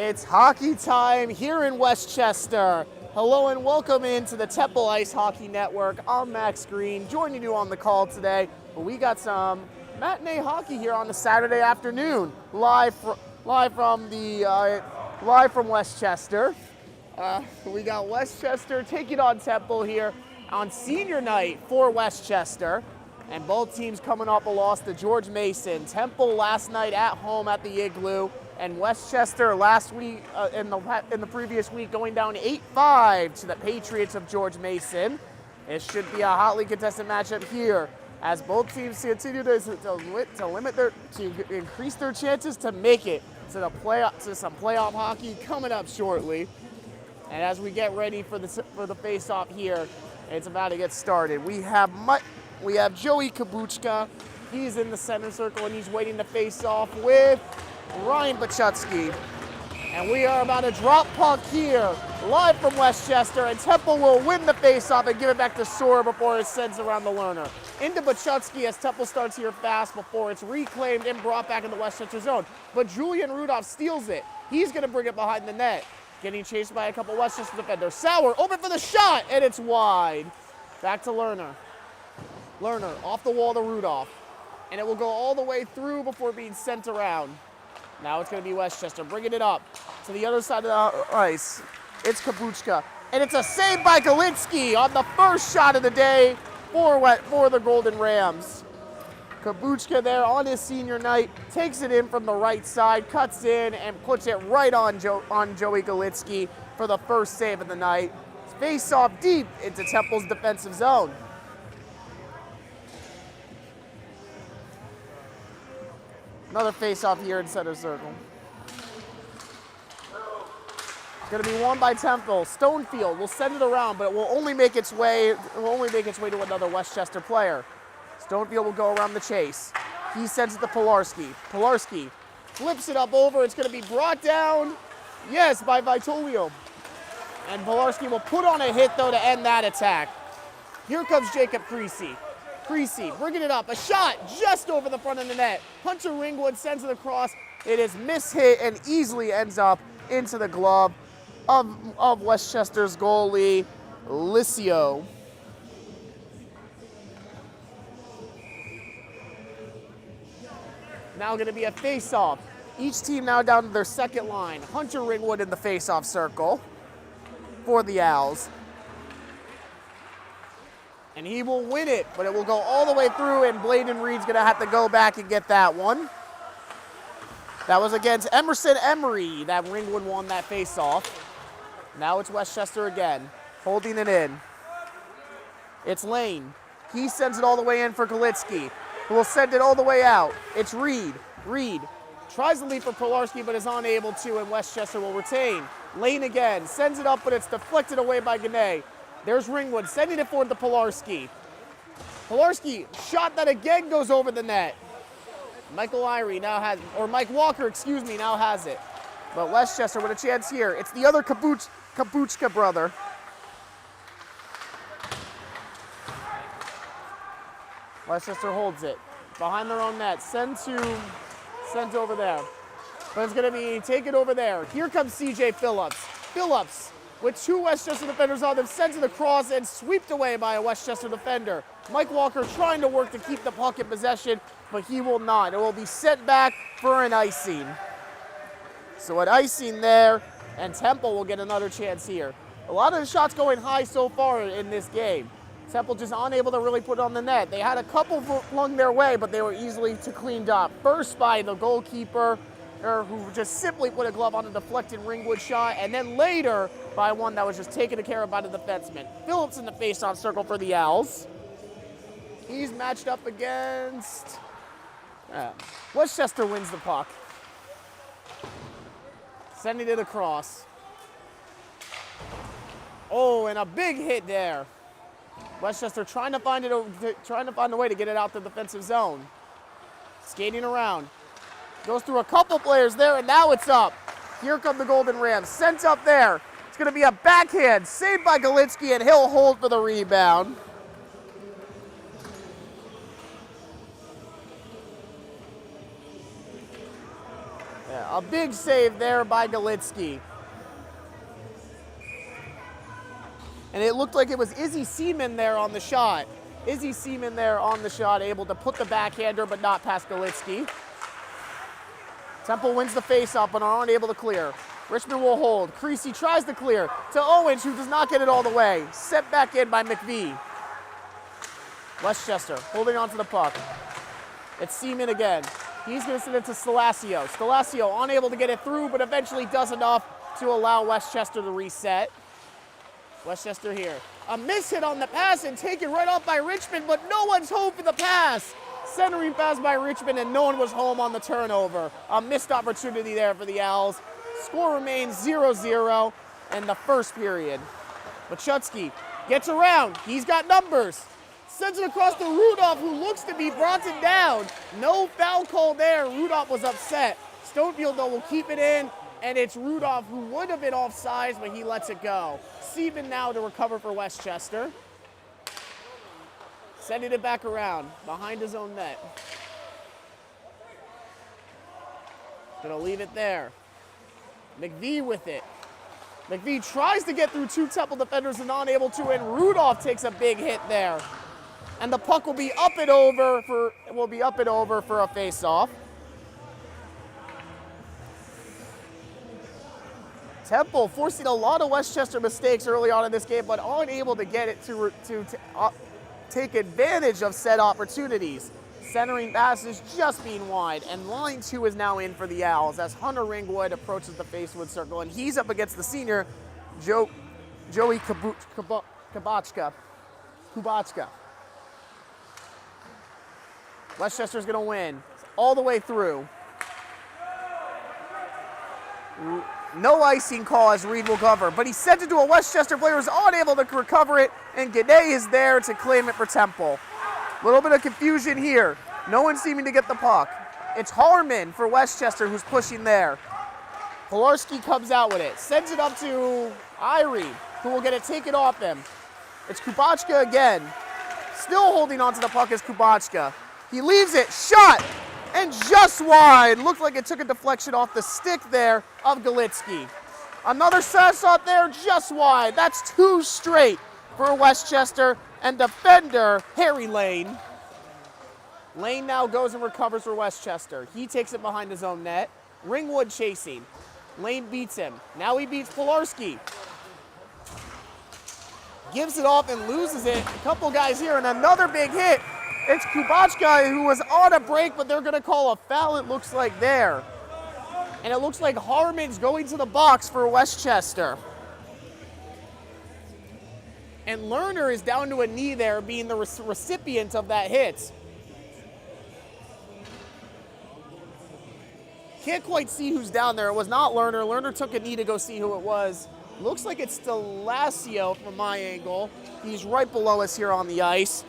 It's hockey time here in Westchester. Hello and welcome into the Temple Ice Hockey Network. I'm Max Green, joining you on the call today. We got some matinee hockey here on a Saturday afternoon, live from Westchester. We got Westchester taking on Temple here on senior night for Westchester. And both teams coming off a loss to George Mason. Temple last night at home at the Igloo, and Westchester last week, in the previous week, going down 8-5 to the Patriots of George Mason. It should be a hotly contested matchup here, as both teams continue to increase their chances to make it to some playoff hockey coming up shortly. And as we get ready for the face-off here, it's about to get started. We have Joey Kabuchka. He's in the center circle and he's waiting to face off with Ryan Bachutsky. And we are about to drop puck here, live from Westchester, and Temple will win the face-off and give it back to Sora before it sends around the learner. Into Bachutsky as Temple starts here fast before it's reclaimed and brought back in the Westchester zone. But Julian Rudolph steals it. He's gonna bring it behind the net. Getting chased by a couple Westchester defenders. Sauer open for the shot, and it's wide. Back to Lerner. Lerner off the wall to Rudolph. And it will go all the way through before being sent around. Now it's going to be Westchester bringing it up to the other side of the ice. It's Kabuchka. And it's a save by Galinsky on the first shot of the day for the Golden Rams. Kabuchka there on his senior night takes it in from the right side, cuts in, and puts it right on Joey Galinsky for the first save of the night. Face off deep into Temple's defensive zone. Another face-off here in center circle. It's going to be won by Temple. Stonefield will send it around, but it will only make its way to another Westchester player. Stonefield will go around the chase. He sends it to Pilarski. Pilarski flips it up over. It's going to be brought down, yes, by Vitolio. And Pilarski will put on a hit, though, to end that attack. Here comes Jacob Creasy. Creasy bringing it up. A shot just over the front of the net. Hunter Ringwood sends it across. It is mishit and easily ends up into the glove of Westchester's goalie, Licio. Now going to be a face-off. Each team now down to their second line. Hunter Ringwood in the face-off circle for the Owls. And he will win it, but it will go all the way through, and Bladen Reed's going to have to go back and get that one. That was against Emerson Emery that Ringwood won that face-off. Now it's Westchester again, holding it in. It's Lane. He sends it all the way in for Galinsky, who will send it all the way out. It's Reed. Reed tries to leap for Pilarski, but is unable to, and Westchester will retain. Lane again, sends it up, but it's deflected away by Gannett. There's Ringwood sending it forward to Pilarski. Pilarski, shot that again goes over the net. Mike Walker, now has it. But Westchester with a chance here. It's the other Kabuchka brother. Westchester holds it behind their own net. Sent over there. But it's going to be taken over there. Here comes CJ Phillips. Phillips, with two Westchester defenders on them, sends it across and swept away by a Westchester defender. Mike Walker trying to work to keep the puck in possession, but he will not. It will be sent back for an icing. So an icing there, and Temple will get another chance here. A lot of the shots going high so far in this game. Temple just unable to really put it on the net. They had a couple flung their way, but they were easily cleaned up. First by the goalkeeper, who just simply put a glove on a deflected Ringwood shot, and then later by one that was just taken care of by the defenseman. Phillips in the face-off circle for the Owls. He's matched up against... Westchester wins the puck. Sending it across. Oh, and a big hit there. Westchester trying to find a way to get it out the defensive zone. Skating around. Goes through a couple players there, and now it's up. Here come the Golden Rams. Sent up there. It's going to be a backhand. Saved by Galinsky, and he'll hold for the rebound. Yeah, a big save there by Galitsky. And it looked like it was Izzy Seaman there on the shot. Izzy Seaman there on the shot, able to put the backhander but not past Galitsky. Temple wins the face-off but are unable to clear. Richmond will hold. Creasy tries to clear to Owens, who does not get it all the way. Set back in by McVie. Westchester holding on to the puck. It's Seaman again. He's going to send it to Stalasio. Stalasio unable to get it through, but eventually does enough to allow Westchester to reset. Westchester here. A miss hit on the pass and taken right off by Richmond, but no one's home for the pass. Centering pass by Richmond, and no one was home on the turnover. A missed opportunity there for the Owls. Score remains 0-0 in the first period. Machutsky gets around. He's got numbers. Sends it across to Rudolph, who looks to be brought down. No foul call there. Rudolph was upset. Stonefield, though, will keep it in, and it's Rudolph, who would have been offsides, but he lets it go. Seaman now to recover for Westchester. Sending it back around behind his own net. Gonna leave it there. McVie with it. McVie tries to get through two Temple defenders and unable to, and Rudolph takes a big hit there. And the puck will be up and over for a face-off. Temple forcing a lot of Westchester mistakes early on in this game, but unable to get it to take advantage of said opportunities. Centering passes just being wide, and line 2 is now in for the Owls as Hunter Ringwood approaches the facewood circle, and he's up against the senior, Joey Kubachka. Westchester's gonna win all the way through. No icing call as Reed will cover, but he sent it to a Westchester player who's unable to recover it, and Gade is there to claim it for Temple. A little bit of confusion here. No one seeming to get the puck. It's Harmon for Westchester who's pushing there. Polarski comes out with it, sends it up to Irie, who will get it taken off him. It's Kubachka again. Still holding onto the puck is Kubachka. He leaves it, shot, and just wide. Looked like it took a deflection off the stick there of Galitsky. Another shot there, just wide. That's 2 straight for Westchester and defender Harry Lane. Lane now goes and recovers for Westchester. He takes it behind his own net. Ringwood chasing. Lane beats him. Now he beats Polarski. Gives it off and loses it. A couple guys here and another big hit. It's Kubachka, who was on a break, but they're going to call a foul, it looks like there. And it looks like Harmon's going to the box for Westchester. And Lerner is down to a knee there, being the recipient of that hit. Can't quite see who's down there. It was not Lerner. Lerner took a knee to go see who it was. Looks like it's Stalasio from my angle. He's right below us here on the ice.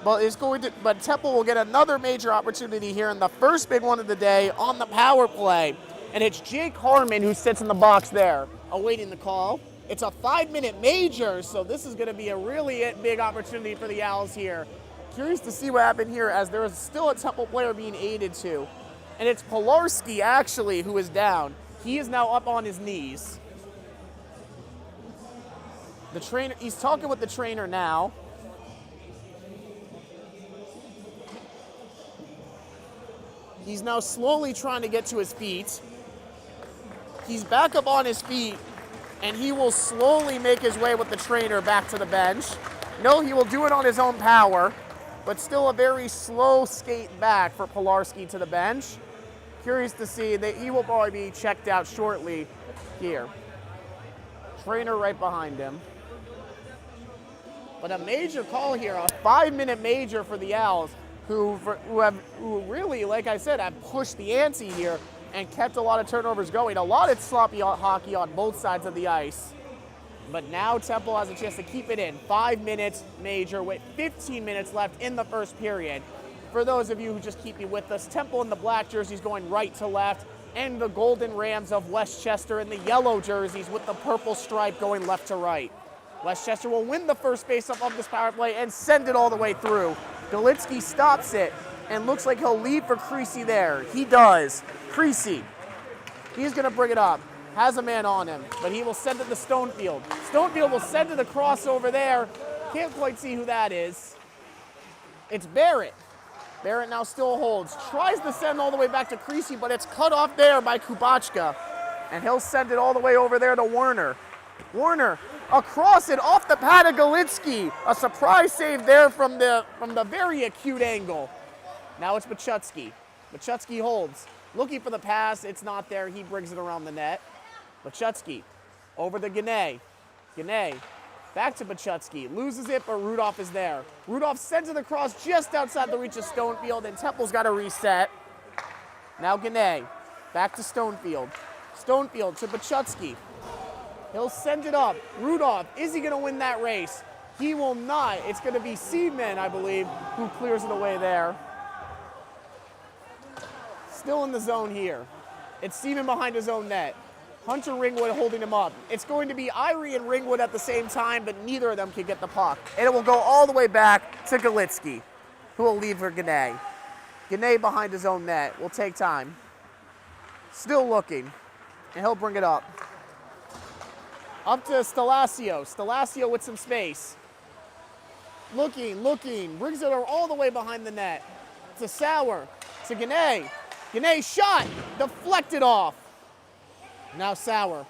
But Temple will get another major opportunity here in the first big one of the day on the power play. And it's Jake Harmon who sits in the box there, awaiting the call. It's a 5-minute major, so this is going to be a really big opportunity for the Owls here. Curious to see what happened here, as there is still a Temple player being aided to. And it's Polarski, actually, who is down. He is now up on his knees. The trainer, he's talking with the trainer now. He's now slowly trying to get to his feet. He's back up on his feet, and he will slowly make his way with the trainer back to the bench. No, he will do it on his own power, but still a very slow skate back for Polarski to the bench. Curious to see that he will probably be checked out shortly here. Trainer right behind him. But a major call here, a 5-minute major for the Owls, who really, like I said, have pushed the ante here and kept a lot of turnovers going. A lot of sloppy hockey on both sides of the ice. But now Temple has a chance to keep it in. 5 minutes major with 15 minutes left in the first period. For those of you who just keep me with us, Temple in the black jerseys going right to left, and the Golden Rams of Westchester in the yellow jerseys with the purple stripe going left to right. Westchester will win the first faceoff of this power play and send it all the way through. Galitsky stops it and looks like he'll lead for Creasy there. He does. Creasy He's going to bring it up. Has a man on him, but he will send it to Stonefield. Stonefield will send to the crossover there. Can't quite see who that is. It's Barrett. Barrett now still holds. Tries to send all the way back to Creasy, but it's cut off there by Kubachka. And he'll send it all the way over there to Warner. Warner across it off the pad of Galitsky. A surprise save there from the very acute angle. Now it's Bachutsky. Bachutsky holds. Looking for the pass. It's not there. He brings it around the net. Bachutsky over to Gane. Gane back to Bachutsky. Loses it, but Rudolph is there. Rudolph sends it across just outside the reach of Stonefield, and Temple's got to reset. Now Gane back to Stonefield. Stonefield to Bachutsky. He'll send it up. Rudolph, is he going to win that race? He will not. It's going to be Seaman, I believe, who clears it away there. Still in the zone here. It's Seaman behind his own net. Hunter Ringwood holding him up. It's going to be Irie and Ringwood at the same time, but neither of them can get the puck. And it will go all the way back to Galitsky, who will leave for Gane. Gane behind his own net. Will take time. Still looking, and he'll bring it up. Up to Stalasio. Stalasio with some space. Looking, brings it all the way behind the net. To Sauer, to Gane. Gane shot, deflected off. Now Sauer.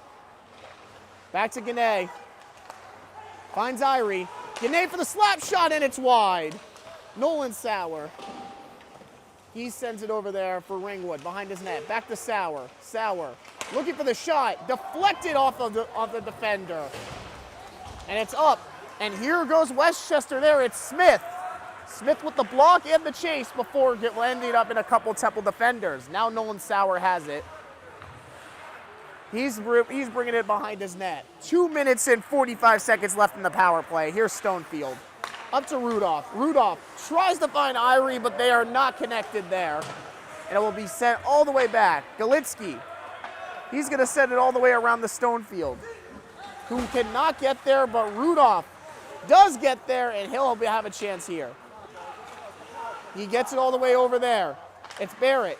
Back to Gane. Finds Irie. Gane for the slap shot, and it's wide. Nolan Sauer. He sends it over there for Ringwood behind his net. Back to Sauer. Sauer looking for the shot. Deflected off of the defender. And it's up. And here goes Westchester there. It's Smith. Smith with the block and the chase before ending up in a couple Temple defenders. Now Nolan Sauer has it. He's bringing it behind his net. 2 minutes and 45 seconds left in the power play. Here's Stonefield. Up to Rudolph. Rudolph tries to find Irie, but they are not connected there. And it will be sent all the way back. Galitsky. He's going to send it all the way around the Stonefield, who cannot get there, but Rudolph does get there, and he'll have a chance here. He gets it all the way over there. It's Barrett.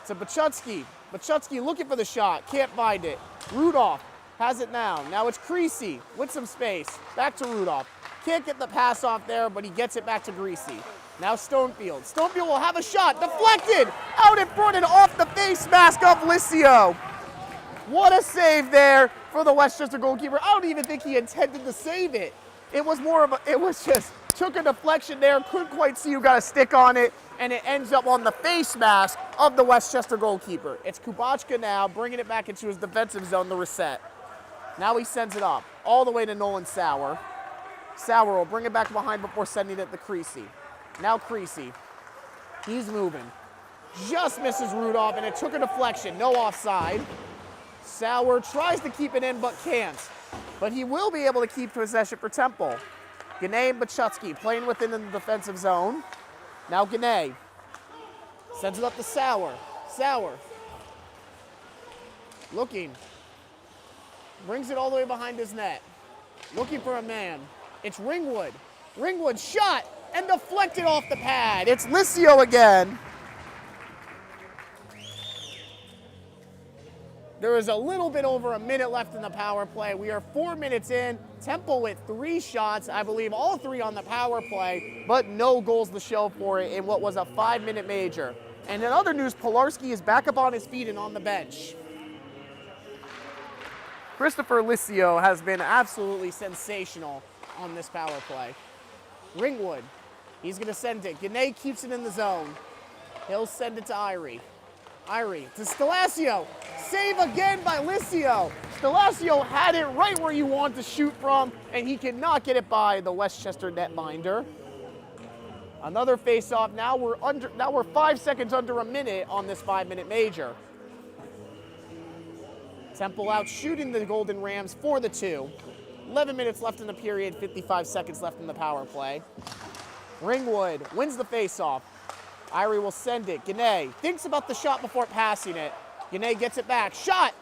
To Bachutsky. Bachutsky looking for the shot. Can't find it. Rudolph has it now. Now it's Creasy with some space. Back to Rudolph. Can't get the pass off there, but he gets it back to Greasy. Now Stonefield. Stonefield will have a shot. Deflected! Out in front and off the face mask of Licio. What a save there for the Westchester goalkeeper. I don't even think he intended to save it. It was just took a deflection there. Couldn't quite see who got a stick on it. And it ends up on the face mask of the Westchester goalkeeper. It's Kubachka now, bringing it back into his defensive zone, the reset. Now he sends it up, all the way to Nolan Sauer. Sauer will bring it back behind before sending it to Creasy. Now Creasy, he's moving. Just misses Rudolph, and it took a deflection, no offside. Sauer tries to keep it in, but can't. But he will be able to keep possession for Temple. Gane and Bachutsky playing within the defensive zone. Now Gane sends it up to Sauer. Sauer looking. Brings it all the way behind his net. Looking for a man. It's Ringwood. Ringwood shot and deflected off the pad. It's Licio again. There is a little bit over a minute left in the power play. We are 4 minutes in. Temple with 3 shots, I believe all 3 on the power play, but no goals to show for it in what was a 5-minute major. And in other news, Pilarski is back up on his feet and on the bench. Christopher Licio has been absolutely sensational on this power play. Ringwood, he's going to send it. Gane keeps it in the zone. He'll send it to Irie. Irie to Stalasio. Save again by Licio. Stalasio had it right where you want to shoot from, and he cannot get it by the Westchester netminder. Another face-off. Now we're 5 seconds under a minute on this 5-minute major. Temple out shooting the Golden Rams for the 2. 11 minutes left in the period, 55 seconds left in the power play. Ringwood wins the face-off. Irie will send it. Gane thinks about the shot before passing it. Gane gets it back. Shot!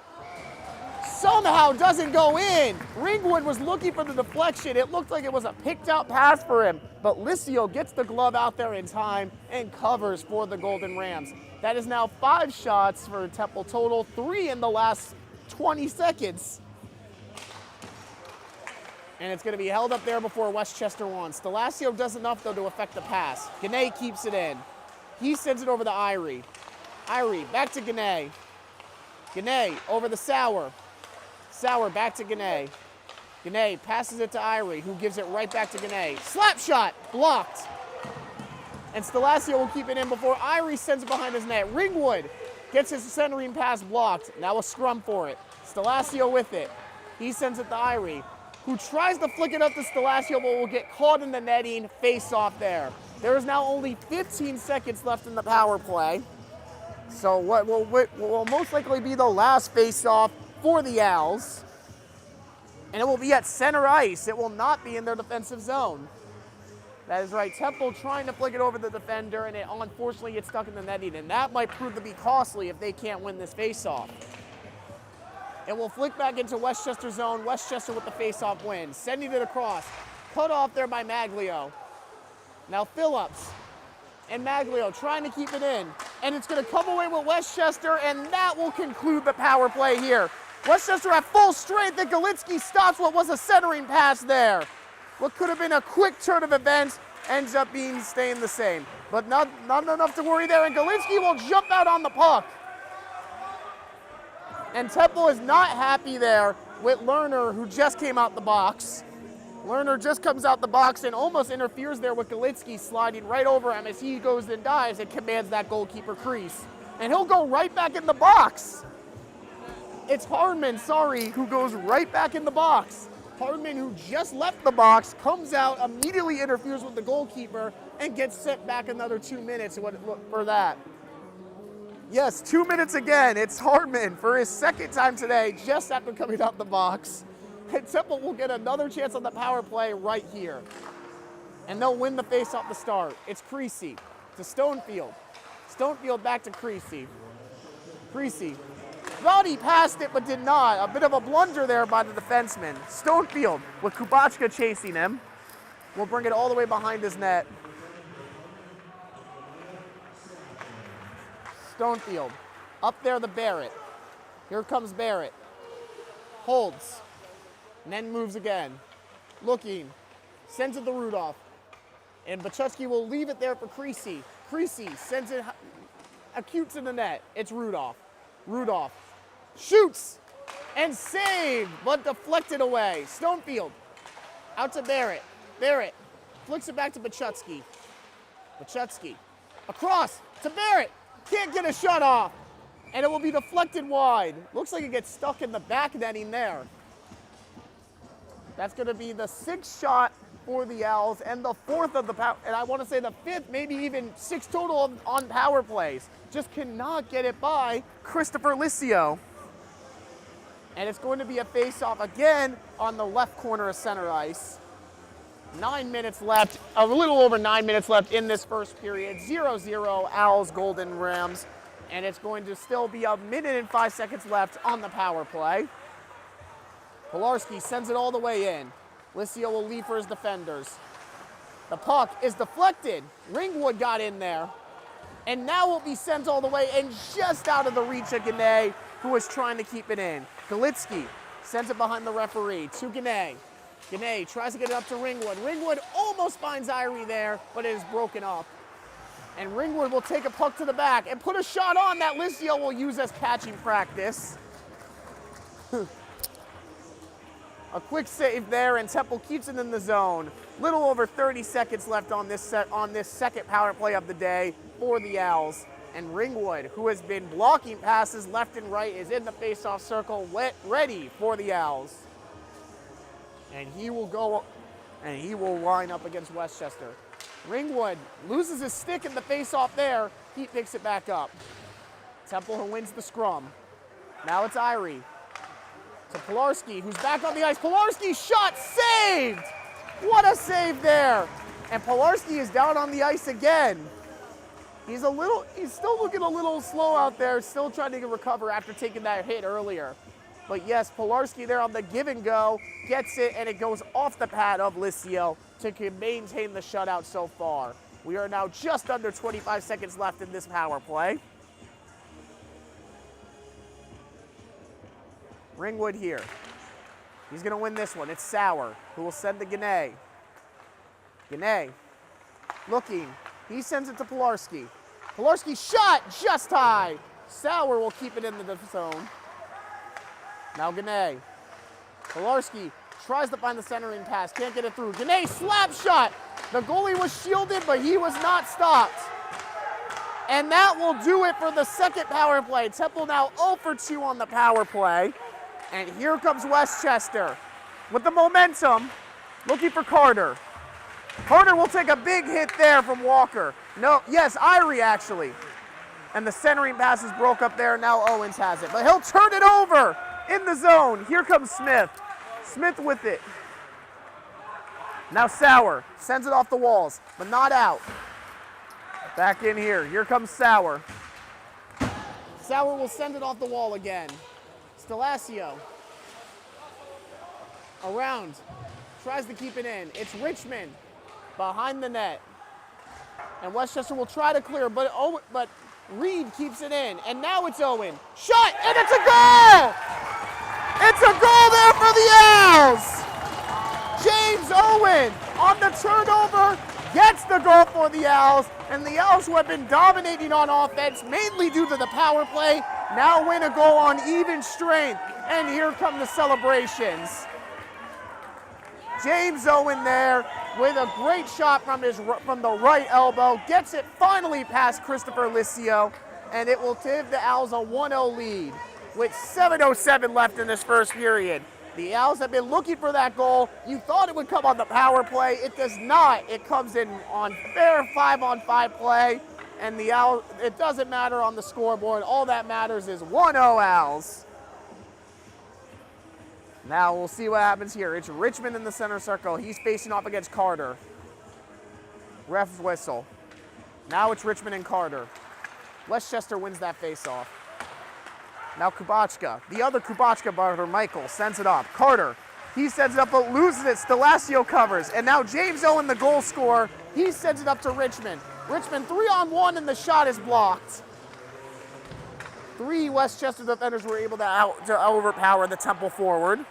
somehow doesn't go in. Ringwood was looking for the deflection. It looked like it was a picked out pass for him, but Licio gets the glove out there in time and covers for the Golden Rams. That is now 5 shots for Temple total, 3 in the last 20 seconds. And it's going to be held up there before Westchester wants. Stelasio does enough, though, to affect the pass. Gane keeps it in. He sends it over to Irie. Irie, back to Gane. Gane over the Sauer. Sauer back to Gane. Gane passes it to Irie, who gives it right back to Gane. Slap shot, blocked. And Stelasio will keep it in before Irie sends it behind his net. Ringwood gets his centering pass blocked. Now a scrum for it. Stelasio with it. He sends it to Irie, who tries to flick it up to Stelasio, but will get caught in the netting, face off there. There is now only 15 seconds left in the power play. So what will most likely be the last face-off for the Owls. And it will be at center ice. It will not be in their defensive zone. That is right, Temple trying to flick it over the defender, and it unfortunately gets stuck in the netting, and that might prove to be costly if they can't win this face-off. It will flick back into Westchester zone. Westchester with the face-off win. Sending it across. Cut off there by Maglio. Now Phillips and Maglio trying to keep it in. And it's going to come away with Westchester, and that will conclude the power play here. Westchester at full strength, and Galitsky stops what was a centering pass there. What could have been a quick turn of events ends up staying the same. But not enough to worry there, and Galitsky will jump out on the puck. And Temple is not happy there with Lerner, who just came out the box. Lerner just comes out the box and almost interferes there with Galitsky, sliding right over him as he goes and dives and commands that goalkeeper crease. And he'll go right back in the box. It's Hardman, who goes right back in the box. Hardman, who just left the box, comes out, immediately interferes with the goalkeeper, and gets sent back another 2 minutes for that. Yes, 2 minutes again. It's Hardman for his second time today, just after coming out the box. And Temple will get another chance on the power play right here. And they'll win the face-off to start. It's Creasy to Stonefield. Stonefield back to Creasy. Creasy thought he passed it, but did not. A bit of a blunder there by the defenseman. Stonefield with Kubachka chasing him. Will bring it all the way behind his net. Stonefield, up there to Barrett. Here comes Barrett. Holds, and then moves again. Looking, sends it to Rudolph. And Bachutski will leave it there for Creasy. Creasy sends it, acutes in the net. It's Rudolph. Rudolph shoots and saved, but deflected away. Stonefield, out to Barrett. Barrett flicks it back to Bachutski. Bachutski, across to Barrett. Can't get a shot off, and it will be deflected wide. Looks like it gets stuck in the back netting there. That's going to be the 6th shot for the Owls and the 4th of the power, and I want to say the 5th, maybe even 6 total on power plays. Just cannot get it by Christopher Licio. And it's going to be a face-off again on the left corner of center ice. 9 minutes left, a little over 9 minutes left in this first period. 0-0, Owls, Golden Rams. And it's going to still be 1 minute and 5 seconds left on the power play. Pilarski sends it all the way in. Licio will leave for his defenders. The puck is deflected. Ringwood got in there. And now will be sent all the way and just out of the reach of Gane, who is trying to keep it in. Galitsky sends it behind the referee to Gane. Gane tries to get it up to Ringwood. Ringwood almost finds Irie there, but it is broken up. And Ringwood will take a puck to the back and put a shot on that Licio will use as catching practice. A quick save there, and Temple keeps it in the zone. Little over 30 seconds left on this second power play of the day for the Owls. And Ringwood, who has been blocking passes left and right, is in the face-off circle, ready for the Owls. And he will go, and he will line up against Westchester. Ringwood loses his stick in the face-off there. He picks it back up. Temple, who wins the scrum. Now it's Irie to Pilarski, who's back on the ice. Pilarski shot saved! What a save there! And Pilarski is down on the ice again. He's still looking a little slow out there, still trying to recover after taking that hit earlier. But yes, Pilarski there on the give and go, gets it, and it goes off the pad of Licio to maintain the shutout so far. We are now just under 25 seconds left in this power play. Ringwood here. He's going to win this one. It's Sauer who will send to Gane. Gane looking. He sends it to Pilarski. Pilarski shot just high. Sauer will keep it in the zone. Now Gane. Pilarski tries to find the centering pass. Can't get it through. Gane slap shot. The goalie was shielded, but he was not stopped. And that will do it for the second power play. Temple now 0 for 2 on the power play. And here comes Westchester with the momentum, looking for Carter. Carter will take a big hit there from Walker. No, yes, Irie actually. And the centering pass is broke up there. Now Owens has it, but he'll turn it over in the zone. Here comes Smith. Smith with it. Now Sauer sends it off the walls, but not out. Back in here. Here comes Sauer. Sauer will send it off the wall again. Stelasio. Around. Tries to keep it in. It's Richmond behind the net. And Westchester will try to clear, but Reed keeps it in. And now it's Owen. Shot, and it's a goal! It's a goal there for the Owls! James Owen on the turnover gets the goal for the Owls, and the Owls, who have been dominating on offense, mainly due to the power play, now win a goal on even strength. And here come the celebrations. James Owen there with a great shot from the right elbow, gets it finally past Christopher Licio, and it will give the Owls a 1-0 lead with 7:07 left in this first period. The Owls have been looking for that goal. You thought it would come on the power play. It does not. It comes in on fair 5-on-5 play, and the Owls, it doesn't matter on the scoreboard. All that matters is 1-0 Owls. Now we'll see what happens here. It's Richmond in the center circle. He's facing off against Carter. Ref's whistle. Now it's Richmond and Carter. Westchester wins that face-off. Now Kubachka, the other Kubachka brother, Michael, sends it off. Carter, he sends it up but loses it. Stelasio covers. And now James Owen, the goal scorer, he sends it up to Richmond. Richmond 3-on-1 and the shot is blocked. 3 Westchester defenders were able to overpower the Temple forward.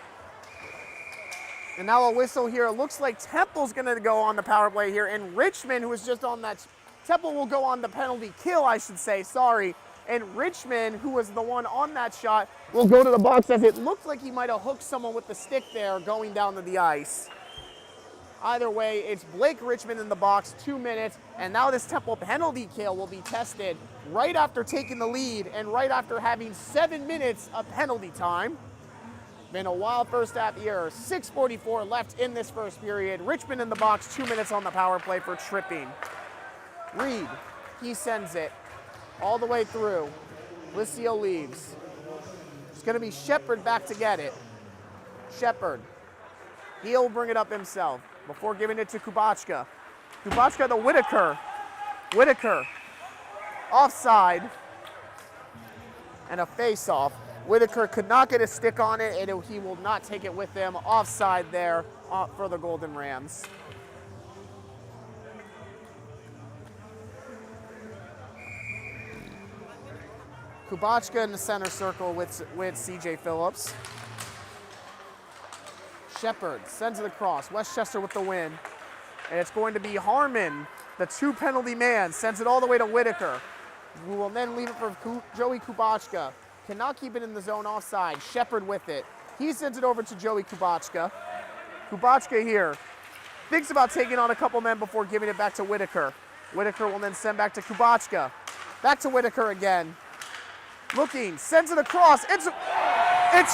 And now a whistle here. It looks like Temple's going to go on the power play here. And Richmond, who was just on that, Temple will go on the penalty kill, I should say, sorry. And Richmond, who was the one on that shot, will go to the box as it looked like he might have hooked someone with the stick there going down to the ice. Either way, it's Blake Richmond in the box, 2 minutes, and now this Temple penalty kill will be tested right after taking the lead and right after having 7 minutes of penalty time. Been a wild first half here. 6:44 left in this first period. Richmond in the box, 2 minutes on the power play for tripping. Reed, he sends it all the way through. Licio leaves. It's going to be Shepard back to get it. Shepard. He'll bring it up himself before giving it to Kubachka. Kubachka to Whitaker. Whitaker. Offside. And a face-off. Whitaker could not get a stick on it, and he will not take it with him. Offside there for the Golden Rams. Kubachka in the center circle with CJ Phillips. Shepard sends it across. Westchester with the win. And it's going to be Harmon, the 2 penalty man, sends it all the way to Whitaker, who will then leave it for Joey Kubachka. Cannot keep it in the zone offside. Shepard with it. He sends it over to Joey Kubachka. Kubachka here thinks about taking on a couple men before giving it back to Whitaker. Whitaker will then send back to Kubachka. Back to Whitaker again. Looking, sends it across. It's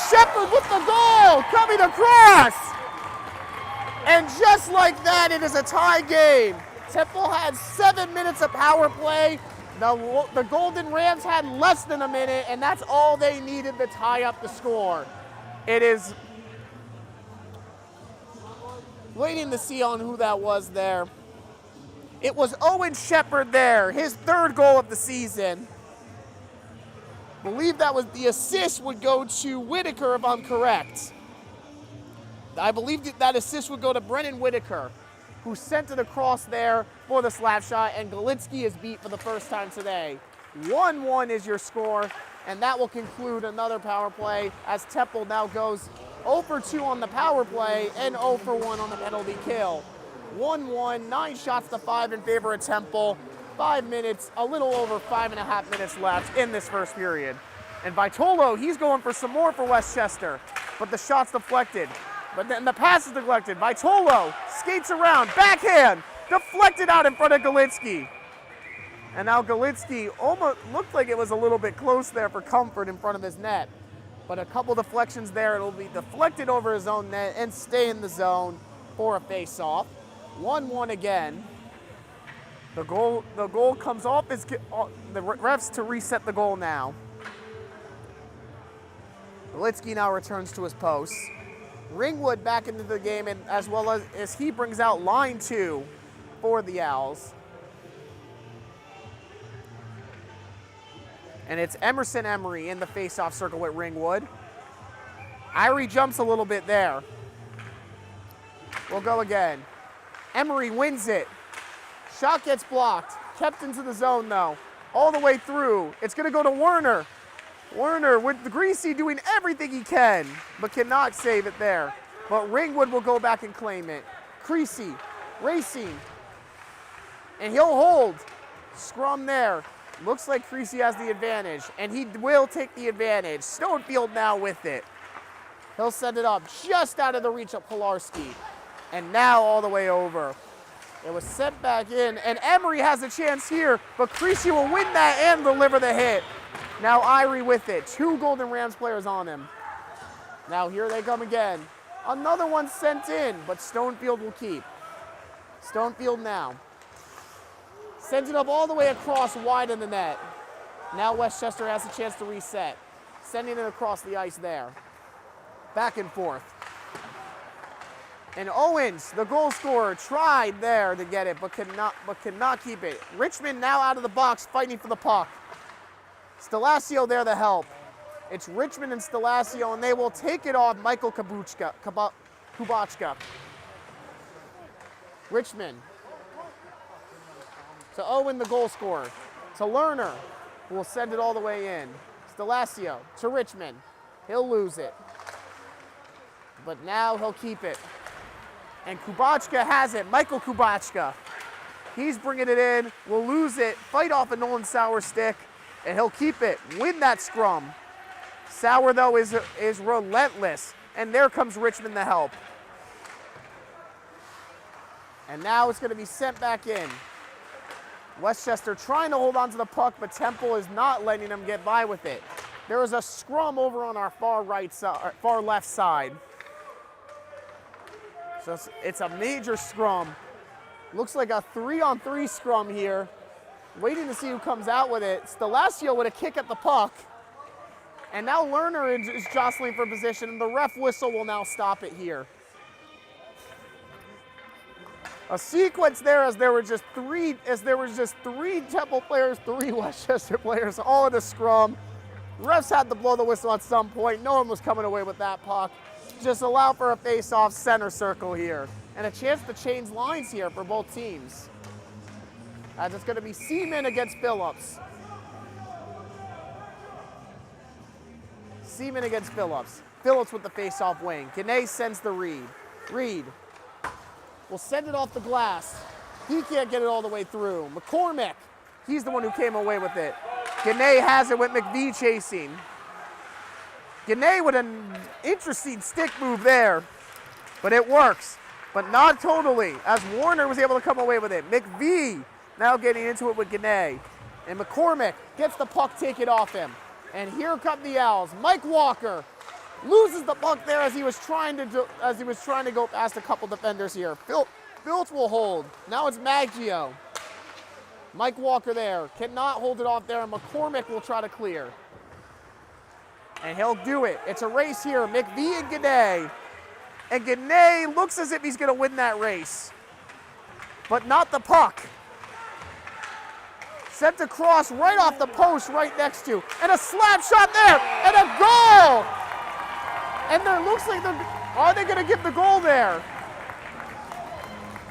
Shepard with the goal coming across. And just like that, it is a tie game. Temple had 7 minutes of power play. The Golden Rams had less than a minute, and that's all they needed to tie up the score. It is waiting to see on who that was there. It was Owen Shepard there, his 3rd goal of the season. Believe that was the assist would go to Whitaker if I'm correct. I believe that assist would go to Brennan Whitaker, who sent it across there for the slap shot, and Galitsky is beat for the first time today. 1-1 is your score, and that will conclude another power play as Temple now goes 0 for 2 on the power play and 0 for 1 on the penalty kill. 1-1, 9 shots to 5 in favor of Temple. 5 minutes, a little over 5.5 minutes left in this first period. And Vitolo, he's going for some more for Westchester, but the shot's deflected. But then the pass is neglected. Vitolo skates around, backhand, deflected out in front of Galitsky. And now Galitsky almost looked like it was a little bit close there for comfort in front of his net. But a couple deflections there, it'll be deflected over his own net and stay in the zone for a face-off. 1-1 again. The goal comes off the refs to reset the goal now. Galitsky now returns to his post. Ringwood back into the game, and as well as he brings out line 2 for the Owls. And it's Emerson Emery in the face-off circle with Ringwood. Irie jumps a little bit there. We'll go again. Emery wins it. Shot gets blocked. Kept into the zone though. All the way through. It's going to go to Werner. Werner with the Greasy doing everything he can, but cannot save it there. But Ringwood will go back and claim it. Creasy racing. And he'll hold. Scrum there. Looks like Creasy has the advantage, and he will take the advantage. Stonefield now with it. He'll send it up just out of the reach of Pilarski. And now all the way over. It was sent back in, and Emery has a chance here, but Creasy will win that and deliver the hit. Now Irie with it. 2 Golden Rams players on him. Now here they come again. Another one sent in, but Stonefield will keep. Stonefield now. Sends it up all the way across wide in the net. Now Westchester has a chance to reset. Sending it across the ice there. Back and forth. And Owens, the goal scorer, tried there to get it, but cannot keep it. Richmond now out of the box, fighting for the puck. Stelasio there to help. It's Richmond and Stelasio, and they will take it off Michael Kubachka. Richmond. To Owen, the goal scorer. To Lerner, who will send it all the way in. Stelasio to Richmond. He'll lose it. But now he'll keep it. And Kubachka has it. Michael Kubachka. He's bringing it in. Will lose it. Fight off a Nolan Sauer stick. And he'll keep it. Win that scrum. Sauer, though, is relentless. And there comes Richmond to help. And now it's going to be sent back in. Westchester trying to hold on to the puck, but Temple is not letting them get by with it. There is a scrum over on our far left side. So it's a major scrum. Looks like a 3-on-3 scrum here. Waiting to see who comes out with it. Stelasio with a kick at the puck. And now Lerner is jostling for position, and the ref whistle will now stop it here. A sequence there as there were just three Temple players, 3 Westchester players, all in a scrum. Refs had to blow the whistle at some point. No one was coming away with that puck. Just allow for a face-off center circle here. And a chance to change lines here for both teams. As it's going to be Seaman against Phillips. Seaman against Phillips. Phillips with the face-off wing. Gane sends the Reed. Reed will send it off the glass. He can't get it all the way through. McCormick, he's the one who came away with it. Gane has it with McVie chasing. Gane with an interesting stick move there, but it works, but not totally, as Warner was able to come away with it. McVie now getting into it with Gane, and McCormick gets the puck taken off him. And here come the Owls. Mike Walker loses the puck there as he was trying to go past a couple defenders here. Filch will hold. Now it's Maggio. Mike Walker there. Cannot hold it off there, and McCormick will try to clear. And he'll do it. It's a race here. McVie and Gane. And Gane looks as if he's going to win that race. But not the puck. Sent across right off the post right next to. And a slap shot there. And a goal. And there looks like are they going to give the goal there?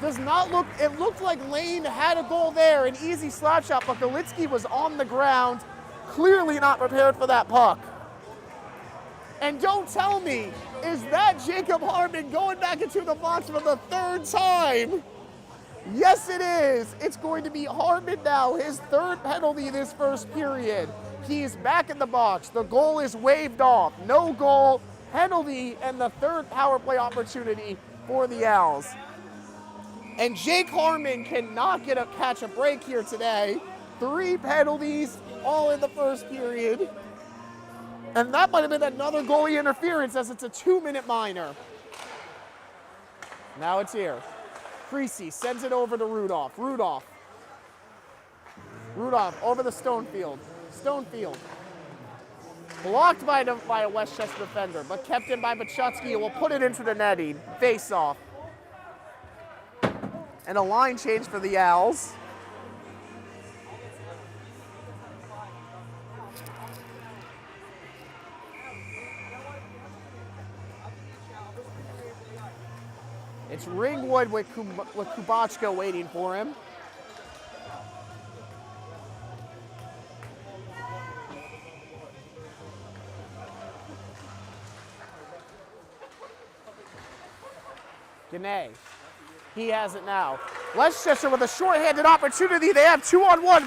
Does not look, it looked like Lane had a goal there, an easy slap shot, but Galitsky was on the ground, clearly not prepared for that puck. And don't tell me, is that Jacob Harmon going back into the box for the third time? Yes, it is. It's going to be Harmon now, his third penalty this first period. He's back in the box. The goal is waved off. No goal, penalty, and the third power play opportunity for the Owls. And Jake Harmon cannot catch a break here today. 3 penalties, all in the first period. And that might have been another goalie interference as it's a 2-minute minor. Now it's here. Creasy sends it over to Rudolph. Rudolph over the Stonefield. Stonefield. Blocked by a Westchester defender, but kept in by Bachutsky, who will put it into the netting. Face off. And a line change for the Owls. It's Ringwood with Kubachka waiting for him. Gane. He has it now. Westchester with a shorthanded opportunity. They have 2-on-1.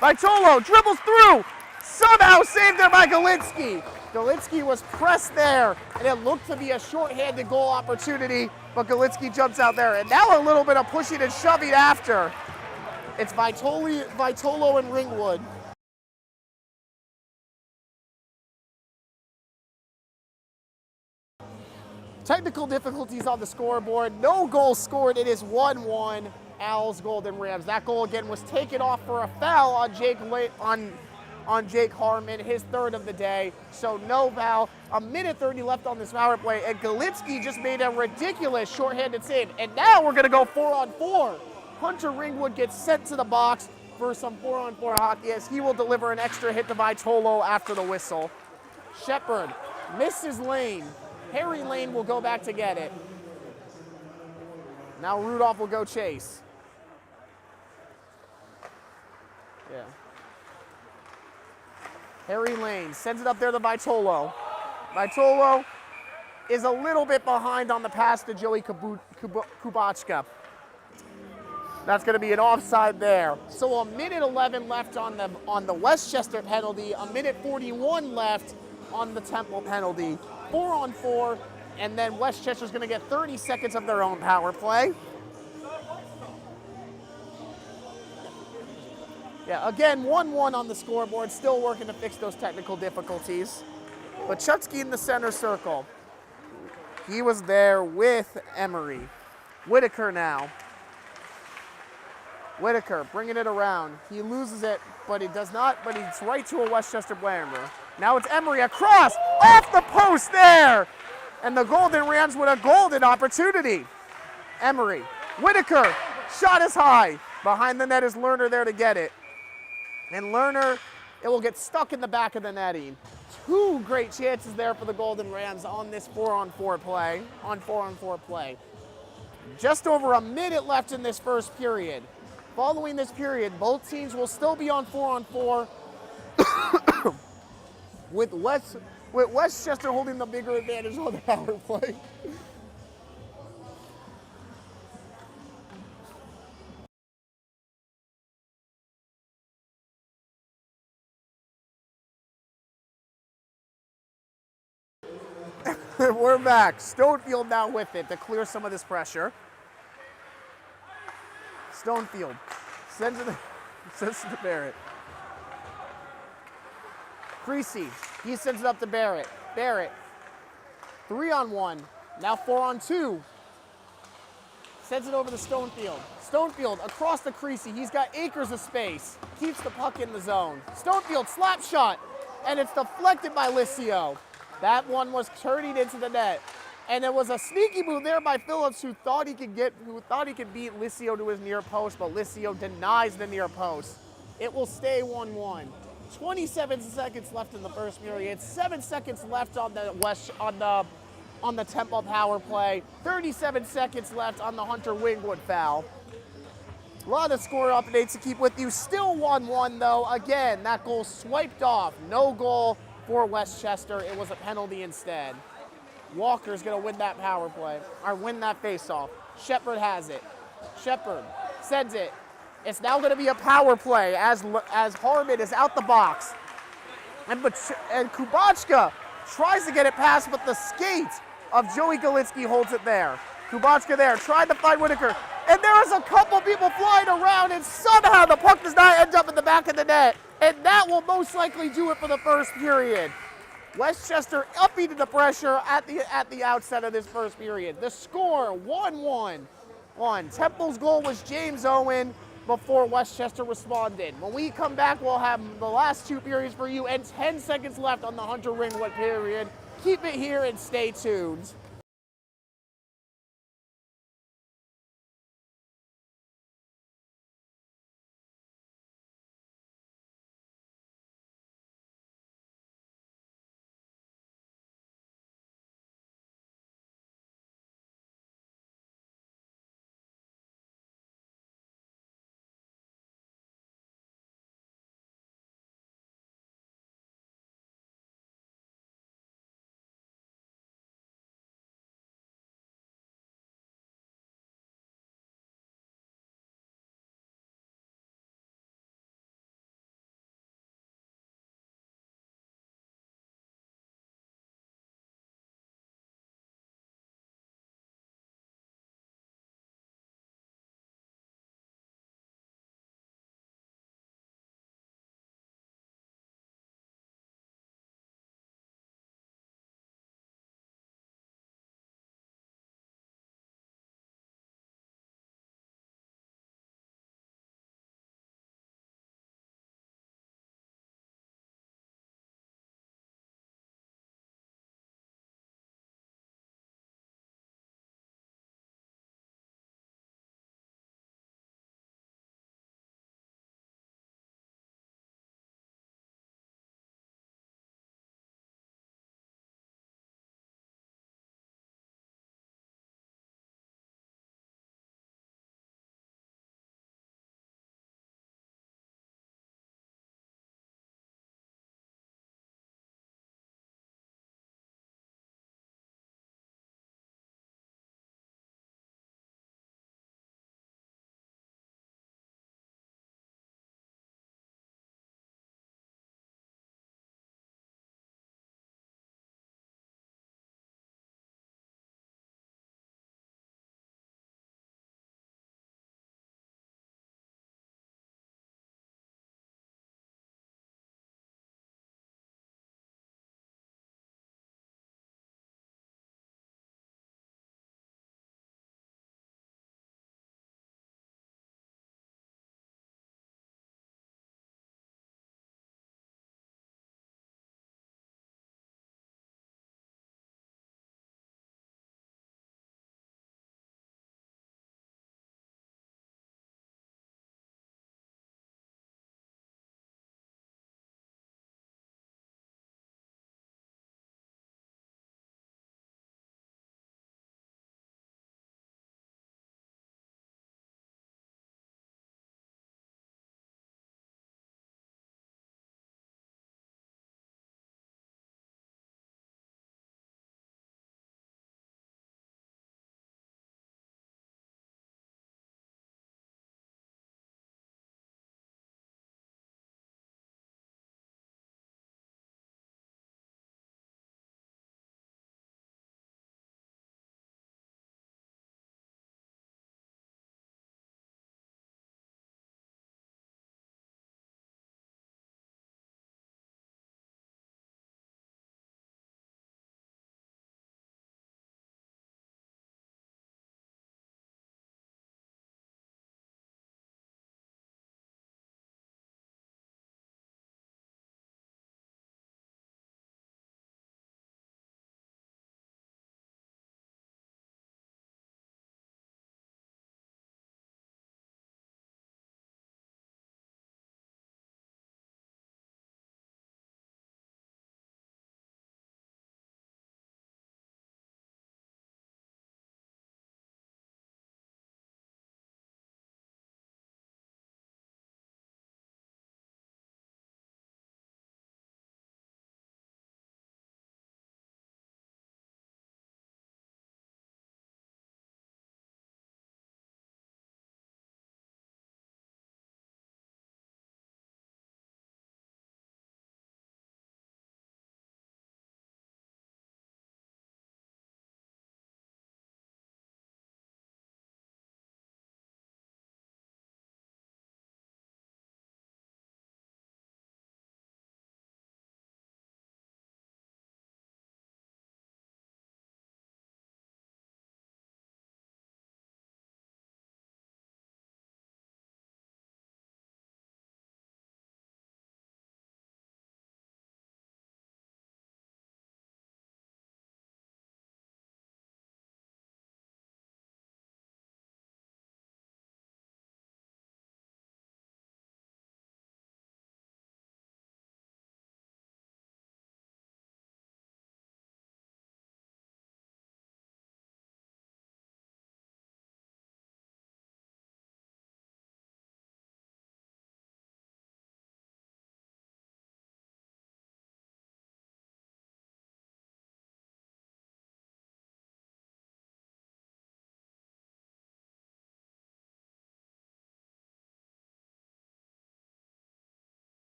Vitolo dribbles through. Somehow saved there by Galitsky. Galitsky was pressed there, and it looked to be a shorthanded goal opportunity, but Galitsky jumps out there. And now a little bit of pushing and shoving after. It's Vitolo and Ringwood. Technical difficulties on the scoreboard. No goal scored. It is 1-1. Owls, Golden Rams. That goal again was taken off for a foul on Jake Harmon, his third of the day. So no foul. 1:30 left on this power play, and Galitsky just made a ridiculous shorthanded save. And now we're going to go 4-on-4. Hunter Ringwood gets sent to the box for some 4-on-4 hockey as he will deliver an extra hit to Vitolo after the whistle. Shepard misses Lane. Harry Lane will go back to get it. Now Rudolph will go chase. Yeah. Harry Lane sends it up there to Vitolo. Vitolo is a little bit behind on the pass to Joey Kubachka. That's going to be an offside there. So 1:11 left on the Westchester penalty, 1:41 left on the Temple penalty. 4-on-4, and then Westchester's going to get 30 seconds of their own power play. Yeah, again, 1-1 on the scoreboard, still working to fix those technical difficulties. But Chutsky in the center circle. He was there with Emery. Whitaker now. Whitaker bringing it around. He loses it, but he does not, but he's right to a Westchester player. Now it's Emery across, off the post there. And the Golden Rams with a golden opportunity. Emery, Whitaker, shot is high. Behind the net is Lerner there to get it. And Lerner, it will get stuck in the back of the netting. 2 great chances there for the Golden Rams on this 4-on-4 play. Just over a minute left in this first period. Following this period, both teams will still be on 4-on-4 with Westchester holding the bigger advantage on the power play. We're back. Stonefield now with it to clear some of this pressure. Stonefield sends it to Barrett. Creasy, he sends it up to Barrett. Barrett, 3-on-1, now 4-on-2. Sends it over to Stonefield. Stonefield across the Creasy. He's got acres of space. Keeps the puck in the zone. Stonefield slap shot, and it's deflected by Licio. That one was turning into the net. And it was a sneaky move there by Phillips, who thought he could beat Licio to his near post, but Licio denies the near post. It will stay 1-1. 27 seconds left in the first period. 7 seconds left on the Temple power play. 37 seconds left on the Hunter Wingwood foul. A lot of score updates to keep with you. Still 1-1 though. Again, that goal swiped off. No goal for Westchester. It was a penalty instead. Walker's gonna win that power play, or win that faceoff. Shepard has it. Shepard sends it. It's now gonna be a power play as Harmon is out the box. And Kubachka tries to get it past, but the skate of Joey Galinsky holds it there. Kubachka there, tried to find Whitaker. And there is a couple people flying around, and somehow the puck does not end up in the back of the net. And that will most likely do it for the first period. Westchester upping the pressure at the outset of this first period. The score, 1-1. Temple's goal was James Owen before Westchester responded. When we come back, we'll have the last 2 periods for you and 10 seconds left on the Hunter Wingwood period. Keep it here and stay tuned.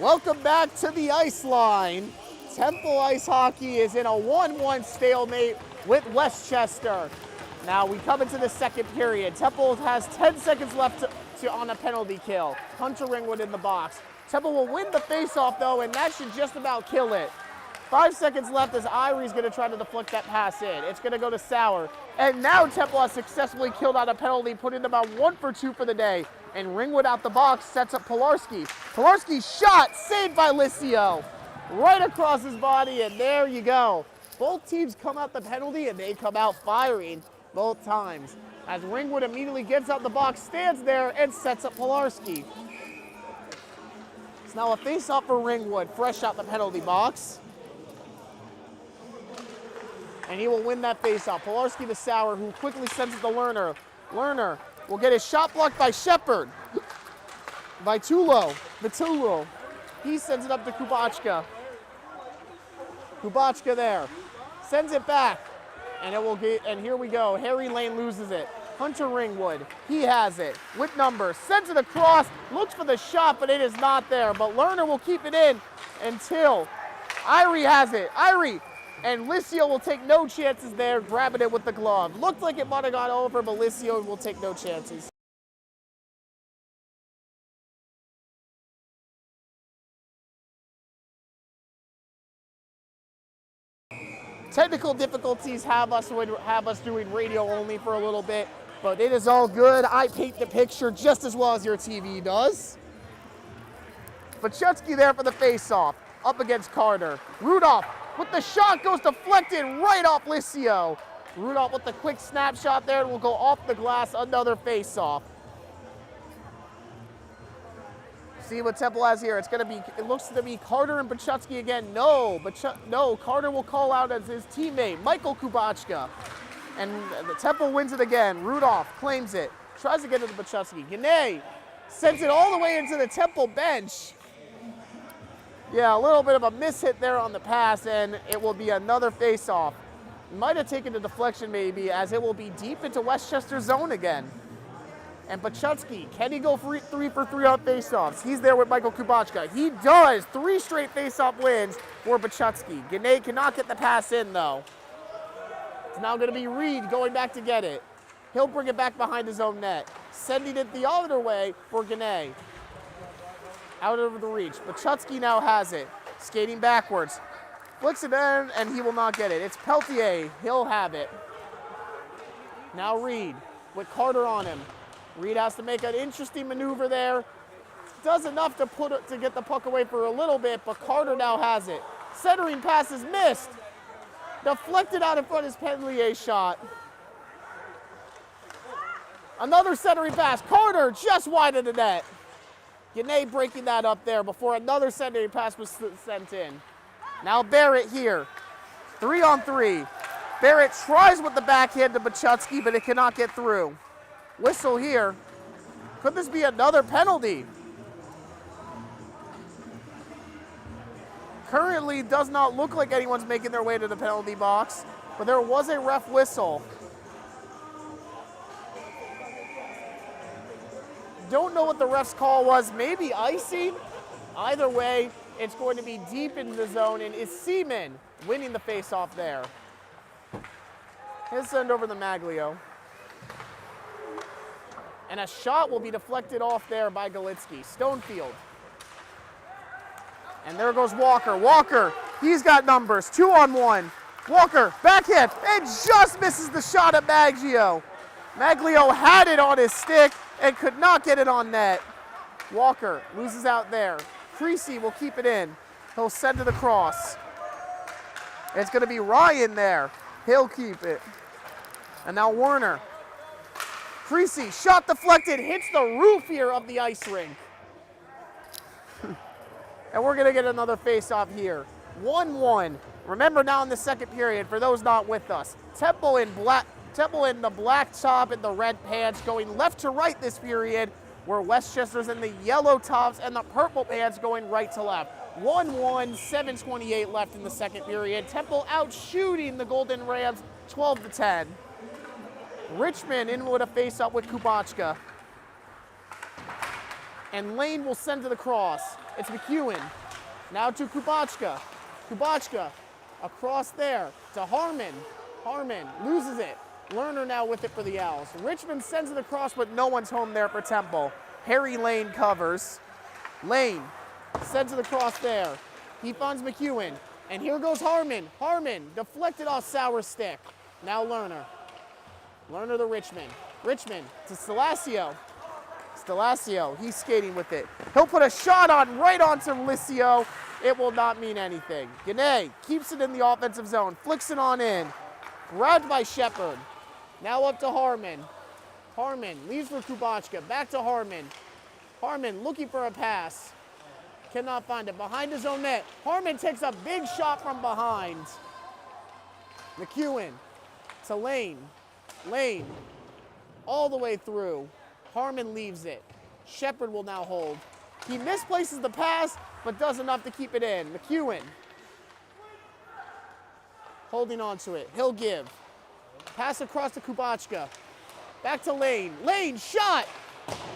Welcome back to the ice line. Temple Ice Hockey is in a 1-1 stalemate with Westchester. Now we come into the second period. Temple has 10 seconds left on a penalty kill. Hunter Ringwood in the box. Temple will win the faceoff though, and that should just about kill it. 5 seconds left as Irie's going to try to deflect that pass in. It's going to go to Sauer. And now Temple has successfully killed out a penalty, putting them about 1 for 2 for the day. And Ringwood out the box sets up Pilarski. Pilarski's shot saved by Licio. Right across his body, and there you go. Both teams come out the penalty, and they come out firing both times. As Ringwood immediately gets out the box, stands there, and sets up Pilarski. It's now a face-off for Ringwood, fresh out the penalty box. And he will win that face-off. Pilarski to Sauer, who quickly sends it to Lerner. Lerner will get his shot blocked by Shepard. By Vitulo. He sends it up to Kubachka. Kubachka there. Sends it back. And it will get, and here we go. Harry Lane loses it. Hunter Ringwood, he has it with numbers. Sends it across, looks for the shot, but it is not there. But Lerner will keep it in until Irie has it. Irie. And Licio will take no chances there, grabbing it with the glove. Looked like it might have gone over, but Licio will take no chances. Technical difficulties have us doing radio only for a little bit, but it is all good. I paint the picture just as well as your TV does. Pachutsky there for the face-off, up against Carter. Rudolph with the shot goes deflected right off Licio. Rudolph with the quick snapshot there, and will go off the glass, another face-off. See what Temple has here. It looks to be Carter and Pachutsky again. No, Carter will call out as his teammate, Michael Kubachka. And the Temple wins it again. Rudolph claims it, tries to get it to Pachutsky. Gane sends it all the way into the Temple bench. Yeah, a little bit of a mishit there on the pass, and it will be another face-off. Might have taken the deflection maybe, as it will be deep into Westchester's zone again. And Pachutsky, can he go 3 for 3 on face-offs? He's there with Michael Kubachka. He does. 3 straight face-off wins for Pachutsky. Gane cannot get the pass in, though. It's now going to be Reed going back to get it. He'll bring it back behind his own net. Sending it the other way for Gane. Out over the reach. Pachutsky now has it. Skating backwards. Flicks it in, and he will not get it. It's Peltier. He'll have it. Now Reed with Carter on him. Reed has to make an interesting maneuver there. Does enough to get the puck away for a little bit, but Carter now has it. Centering pass is missed. Deflected out in front of his Penlier shot. Another centering pass. Carter just wide of the net. Gane breaking that up there before another centering pass was sent in. Now Barrett here. 3 on 3. Barrett tries with the backhand to Pachutsky, but it cannot get through. Whistle here. Could this be another penalty? Currently does not look like anyone's making their way to the penalty box, but there was a ref whistle. Don't know what the ref's call was. Maybe icing. Either way, it's going to be deep in the zone, and is Seaman winning the face-off there. He'll send over the Maglio. And a shot will be deflected off there by Galitsky. Stonefield. And there goes Walker. Walker, he's got numbers. 2 on 1. Walker, backhand, and just misses the shot at Maggio. Maglio had it on his stick and could not get it on net. Walker loses out there. Creasy will keep it in. He'll send it across. It's going to be Ryan there. He'll keep it. And now Werner. Creasy, shot deflected, hits the roof here of the ice rink. And we're going to get another face-off here. 1-1. Remember now in the second period, for those not with us, Temple in the black top and the red pants going left to right this period, where Westchester's in the yellow tops and the purple pants going right to left. 1-1, 7:28 left in the second period. Temple out shooting the Golden Rams 12-10. Richmond in with a face-up with Kubachka. And Lane will send to the cross. It's McEwen. Now to Kubachka. Kubachka across there to Harmon. Harmon loses it. Lerner now with it for the Owls. Richmond sends it across, but no one's home there for Temple. Harry Lane covers. Lane sends it across there. He finds McEwen. And here goes Harmon. Harmon deflected off Sauer's stick. Now Lerner. Lerner to Richmond. Richmond to Stasio. Stasio, he's skating with it. He'll put a shot on right onto Licio. It will not mean anything. Gane keeps it in the offensive zone. Flicks it on in. Grabbed by Shepard. Now up to Harmon. Harmon leaves for Kubachka. Back to Harmon. Harmon looking for a pass. Cannot find it. Behind his own net. Harmon takes a big shot from behind. McEwen to Lane. Lane all the way through. Harmon leaves it. Shepard will now hold. He misplaces the pass, but does enough to keep it in. McEwen holding on to it. He'll give. Pass across to Kubachka. Back to Lane. Lane, shot!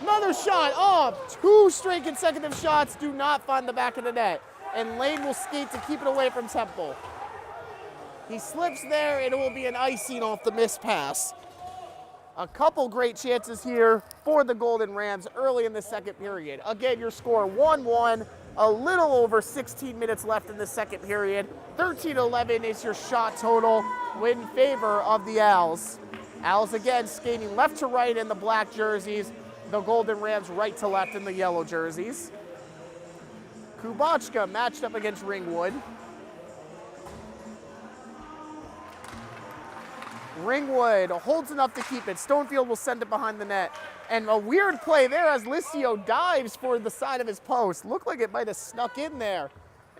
Another shot. Oh, 2 straight consecutive shots do not find the back of the net. And Lane will skate to keep it away from Temple. He slips there, and it will be an icing off the missed pass. A couple great chances here for the Golden Rams early in the second period. Again, your score 1-1, a little over 16 minutes left in the second period. 13-11 is your shot total in favor of the Owls. Owls again skating left to right in the black jerseys. The Golden Rams right to left in the yellow jerseys. Kubachka matched up against Ringwood. Ringwood holds enough to keep it. Stonefield will send it behind the net. And a weird play there as Licio dives for the side of his post. Looked like it might have snuck in there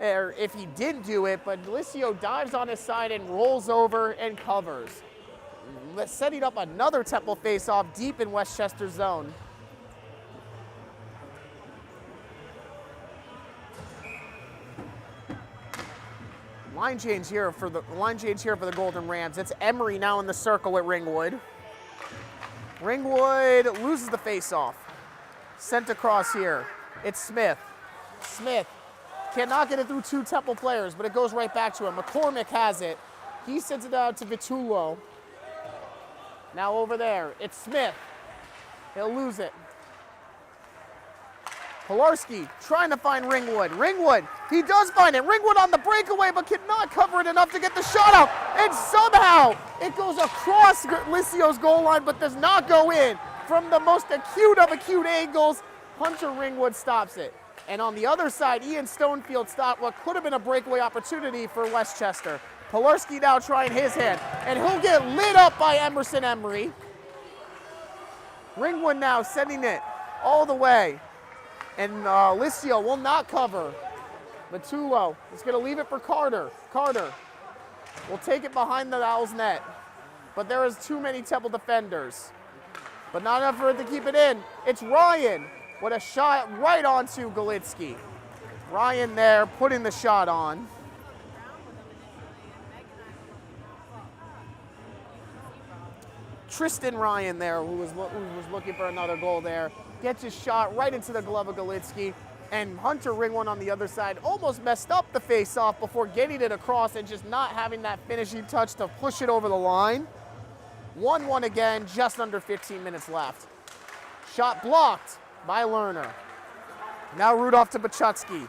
if he did do it, but Licio dives on his side and rolls over and covers. Setting up another Temple face-off deep in Westchester's zone. Line change here for the Golden Rams. It's Emery now in the circle at Ringwood. Ringwood loses the face-off. Sent across here. It's Smith. Smith cannot get it through 2 Temple players, but it goes right back to him. McCormick has it. He sends it out to Vitullo. Now over there, it's Smith. He'll lose it. Pilarski trying to find Ringwood. Ringwood, he does find it. Ringwood on the breakaway, but cannot cover it enough to get the shot out. And somehow it goes across Licio's goal line, but does not go in. From the most acute of acute angles, Hunter Ringwood stops it. And on the other side, Ian Stonefield stopped what could have been a breakaway opportunity for Westchester. Pilarski now trying his hand, and he'll get lit up by Emerson Emery. Ringwood now sending it all the way. And Licio will not cover. Vitullo is going to leave it for Carter. Carter will take it behind the Owls net. But there is too many Temple defenders. But not enough for it to keep it in. It's Ryan with a shot right onto Golitsky. Ryan there putting the shot on. Tristan Ryan there, who was looking for another goal there, gets his shot right into the glove of Golitsky, and Hunter Ringwood on the other side almost messed up the face-off before getting it across and just not having that finishing touch to push it over the line. 1-1 again, just under 15 minutes left. Shot blocked by Lerner. Now Rudolph to Bachutsky.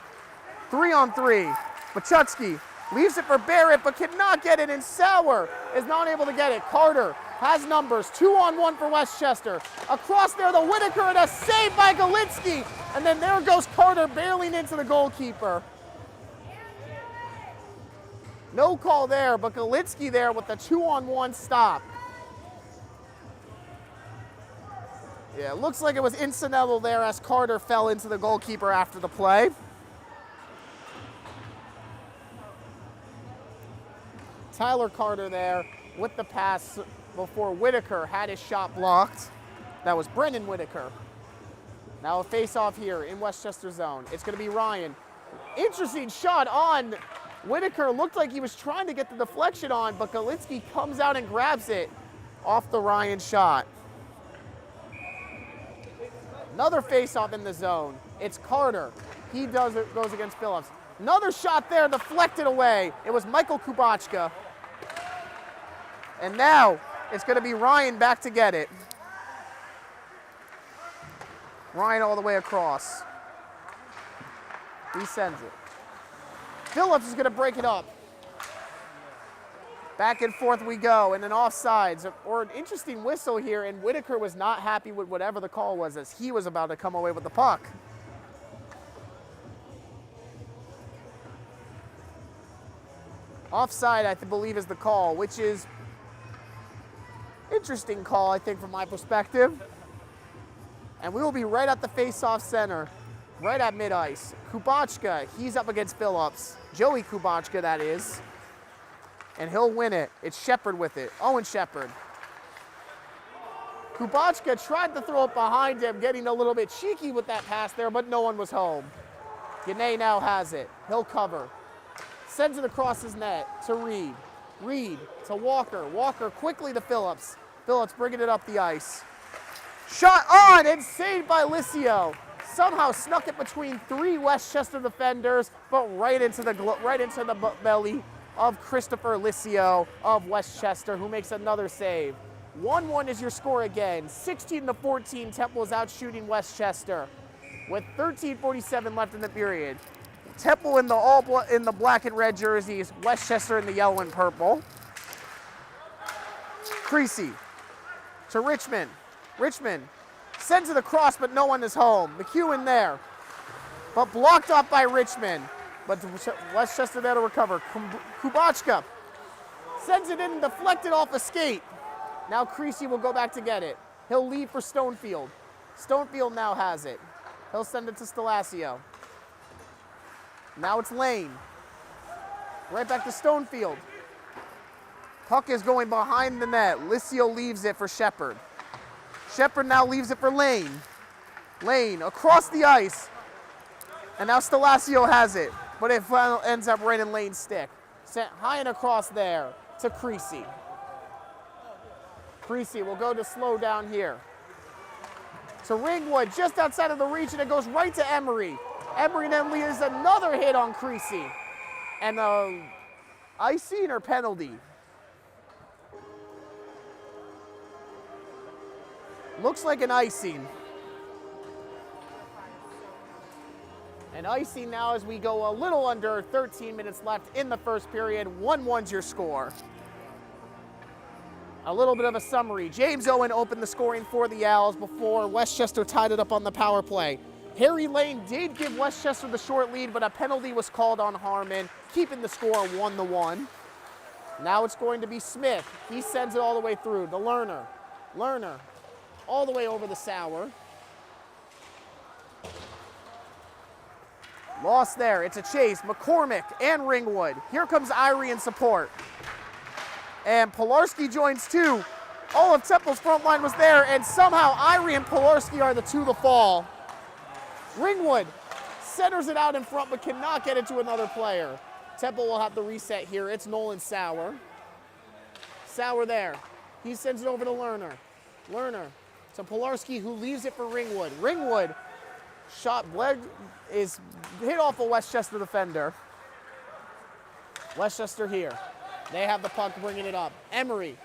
3-on-3. Bachutsky leaves it for Barrett, but cannot get it, and Sauer is not able to get it. Carter has numbers, 2-on-1 for Westchester. Across there, the Whitaker, and a save by Golitsky. And then there goes Carter barreling into the goalkeeper. No call there, but Golitsky there with the 2-on-1 stop. Yeah, it looks like it was incidental there as Carter fell into the goalkeeper after the play. Tyler Carter there with the pass before Whitaker had his shot blocked. That was Brendan Whitaker. Now a face-off here in Westchester zone. It's going to be Ryan. Interesting shot on Whitaker. Looked like he was trying to get the deflection on, but Golitsky comes out and grabs it off the Ryan shot. Another face-off in the zone. It's Carter. He goes against Phillips. Another shot there, deflected away. It was Michael Kubachka. And now it's going to be Ryan back to get it. Ryan all the way across. He sends it. Phillips is going to break it up. Back and forth we go, and an offsides, or an interesting whistle here, and Whitaker was not happy with whatever the call was as he was about to come away with the puck. Offside, I believe, is the call, which is interesting call, I think, from my perspective. And we will be right at the face-off center, right at mid-ice. Kubachka, he's up against Phillips. Joey Kubachka, that is. And he'll win it. It's Shepard with it. Owen Shepard. Kubachka tried to throw it behind him, getting a little bit cheeky with that pass there, but no one was home. Gane now has it. He'll cover. Sends it across his net to Reed. Reed to Walker. Walker quickly to Phillips. Phillips bringing it up the ice. Shot on and saved by Licio. Somehow snuck it between 3 Westchester defenders, but right into the belly of Christopher Licio of Westchester, who makes another save. 1-1 is your score again. 16-14, Temple is out shooting Westchester with 13:47 left in the period. Temple in the black and red jerseys, Westchester in the yellow and purple. Creasy to Richmond. Richmond sends it across, but no one is home. McEwen there, but blocked off by Richmond. But Westchester there to recover. Kubachka sends it in and deflected off a skate. Now Creasy will go back to get it. He'll leave for Stonefield. Stonefield now has it. He'll send it to Stalasio. Now it's Lane. Right back to Stonefield. Puck is going behind the net. Licio leaves it for Shepard. Shepard now leaves it for Lane. Lane across the ice. And now Stalasio has it. But it ends up right in Lane's stick. Sent high and across there to Creasy. Creasy will go to slow down here. To Ringwood, just outside of the reach, and it goes right to Emery. Emery then leaves another hit on Creasy. And icing or penalty? Looks like an icing. And icing now as we go a little under 13 minutes left in the first period. 1-1's your score. A little bit of a summary. James Owen opened the scoring for the Owls before Westchester tied it up on the power play. Harry Lane did give Westchester the short lead, but a penalty was called on Harmon, keeping the score 1-1. Now it's going to be Smith. He sends it all the way through to Lerner. Lerner all the way over the Sauer. Lost there. It's a chase. McCormick and Ringwood. Here comes Irie in support. And Pilarski joins too. All of Temple's front line was there, and somehow Irie and Pilarski are the two to fall. Ringwood centers it out in front, but cannot get it to another player. Temple will have to reset here. It's Nolan Sauer. Sauer there. He sends it over to Lerner. Lerner to Pilarski, who leaves it for Ringwood. Ringwood is hit off a Westchester defender. Westchester here. They have the puck, bringing it up. Emery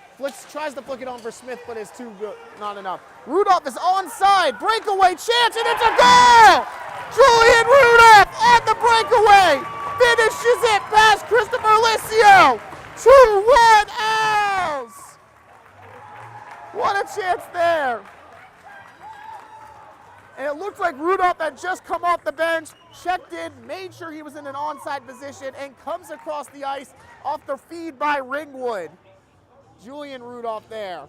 tries to flick it on for Smith, but is too good, not enough. Rudolph is onside, breakaway chance, and it's a goal! Julian Rudolph on the breakaway, finishes it past Christopher Licio. 2-1 Owls! What a chance there. And it looked like Rudolph had just come off the bench, checked in, made sure he was in an onside position, and comes across the ice off the feed by Ringwood. Julian Rudolph there.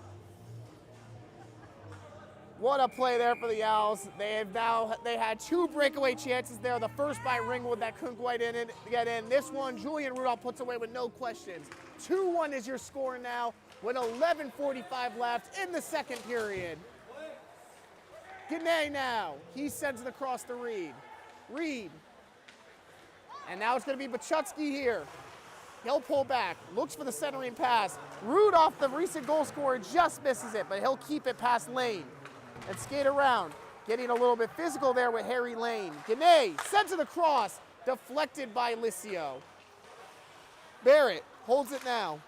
What a play there for the Owls. They had 2 breakaway chances there. The first by Ringwood that couldn't quite get in. This one, Julian Rudolph puts away with no questions. 2-1 is your score now with 11:45 left in the second period. Gane now. He sends it across to Reed. Reed. And now it's going to be Bachutsky here. He'll pull back, looks for the centering pass. Rudolph, the recent goal scorer, just misses it, but he'll keep it past Lane and skate around. Getting a little bit physical there with Harry Lane. Gannett sends it across, deflected by Licio. Barrett holds it now.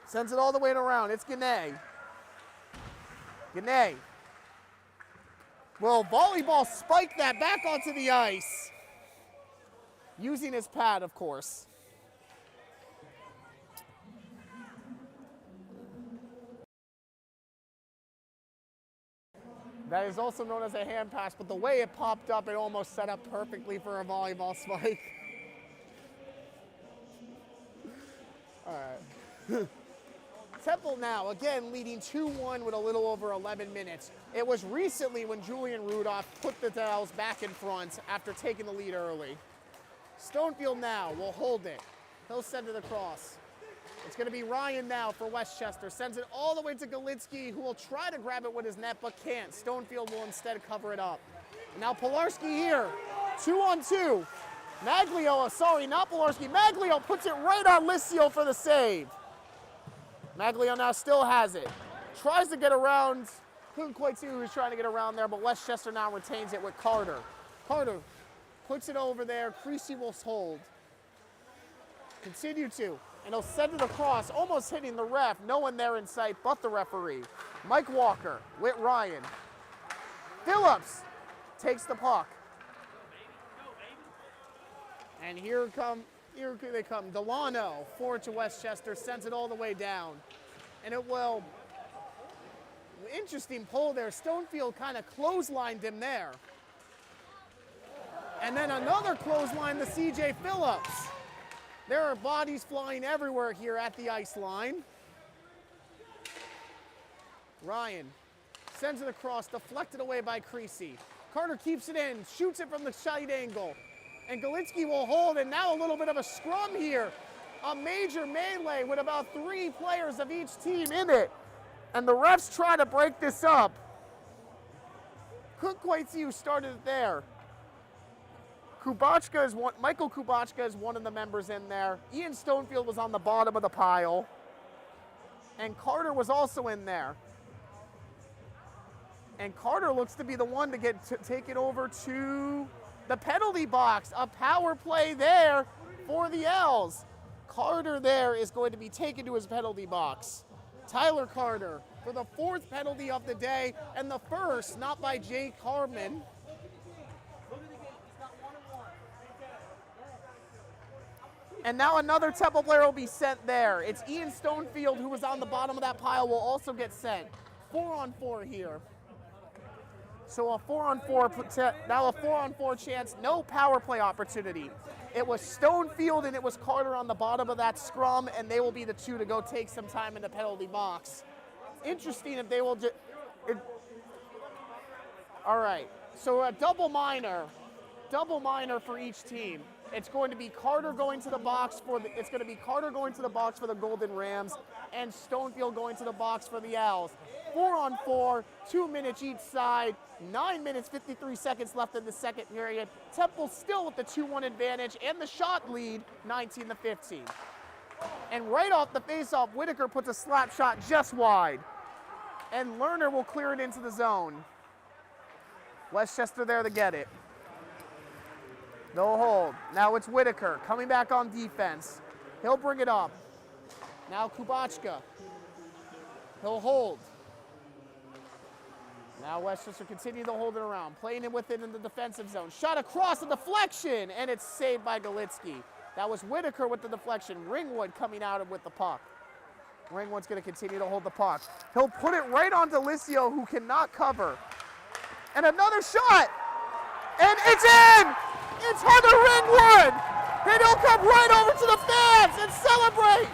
Sends it all the way around. It's Gannett. Gannett will volleyball spike that back onto the ice. Using his pad, of course. That is also known as a hand pass, but the way it popped up, it almost set up perfectly for a volleyball spike. All right. Temple now, again, leading 2-1 with a little over 11 minutes. It was recently when Julian Rudolph put the Owls back in front after taking the lead early. Stonefield now will hold it. He'll send it across. It's going to be Ryan now for Westchester. Sends it all the way to Galitsky, who will try to grab it with his net, but can't. Stonefield will instead cover it up. Now Pilarski here, 2-on-2. Maglio, sorry, not Pilarski. Maglio puts it right on Licio for the save. Maglio now still has it. Tries to get around. Couldn't quite see who was trying to get around there, but Westchester now retains it with Carter. Carter puts it over there. Creasy will hold. Continue to. And he'll send it across, almost hitting the ref. No one there in sight but the referee. Mike Walker with Ryan. Phillips takes the puck. And here they come. Delano forward to Westchester, sends it all the way down. And it will, interesting pull there. Stonefield kind of clotheslined him there. And then another clothesline to CJ Phillips. There are bodies flying everywhere here at the ice line. Ryan sends it across, deflected away by Creasy. Carter keeps it in, shoots it from the side angle. And Galitsky will hold, and now a little bit of a scrum here. A major melee with about 3 players of each team in it. And the refs try to break this up. Couldn't quite see who started it there. Michael Kubachka is one of the members in there. Ian Stonefield was on the bottom of the pile. And Carter was also in there. And Carter looks to be the one to take it over to the penalty box. A power play there for the Owls. Carter there is going to be taken to his penalty box. Tyler Carter for the 4th penalty of the day, and the first not by Jake Harmon. And now another Temple player will be sent there. It's Ian Stonefield, who was on the bottom of that pile, will also get sent. 4-on-4 here. So a 4-on-4, now a 4-on-4 chance, no power play opportunity. It was Stonefield and it was Carter on the bottom of that scrum, and they will be the 2 to go take some time in the penalty box. Interesting if they will all right, so a double minor for each team. It's going to be Carter going to the box for the Golden Rams, and Stonefield going to the box for the Owls. 4-on-4, 2 minutes each side, 9 minutes, 53 seconds left in the second period. Temple still with the 2-1 advantage and the shot lead, 19-15. And right off the faceoff, Whitaker puts a slap shot just wide. And Lerner will clear it into the zone. Westchester there to get it. No hold. Now it's Whitaker coming back on defense. He'll bring it up. Now Kubachka. He'll hold. Now Westchester continue to hold it around, playing it within in the defensive zone. Shot across, a deflection, and it's saved by Galitsky. That was Whitaker with the deflection. Ringwood coming out with the puck. Ringwood's going to continue to hold the puck. He'll put it right on Licio, who cannot cover. And another shot, and it's in! It's Heather Ringwood! And he'll come right over to the fans and celebrate!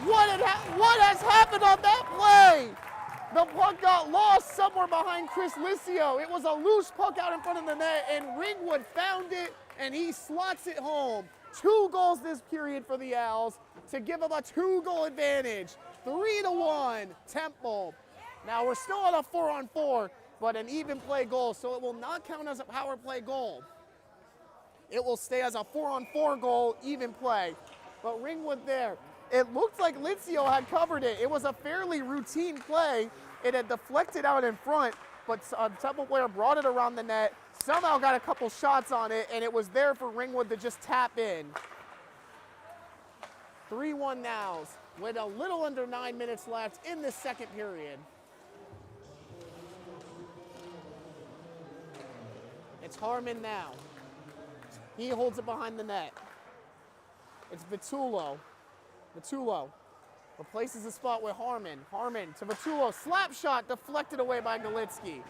What has happened on that play? The puck got lost somewhere behind Chris Licio. It was a loose puck out in front of the net, and Ringwood found it, and he slots it home. 2 goals this period for the Owls to give them a 2-goal advantage. 3-1, Temple. Now we're still on a 4-on-4, but an even play goal, so it will not count as a power play goal. It will stay as a 4-on-4 goal, even play. But Ringwood there, it looked like Licio had covered it. It was a fairly routine play. It had deflected out in front, but a Temple player brought it around the net, somehow got a couple shots on it, and it was there for Ringwood to just tap in. 3-1 now, with a little under 9 minutes left in the second period. It's Harmon now. He holds it behind the net. It's Vitullo. Vitullo replaces the spot with Harmon. Harmon to Vitullo. Slap shot deflected away by Galitsky.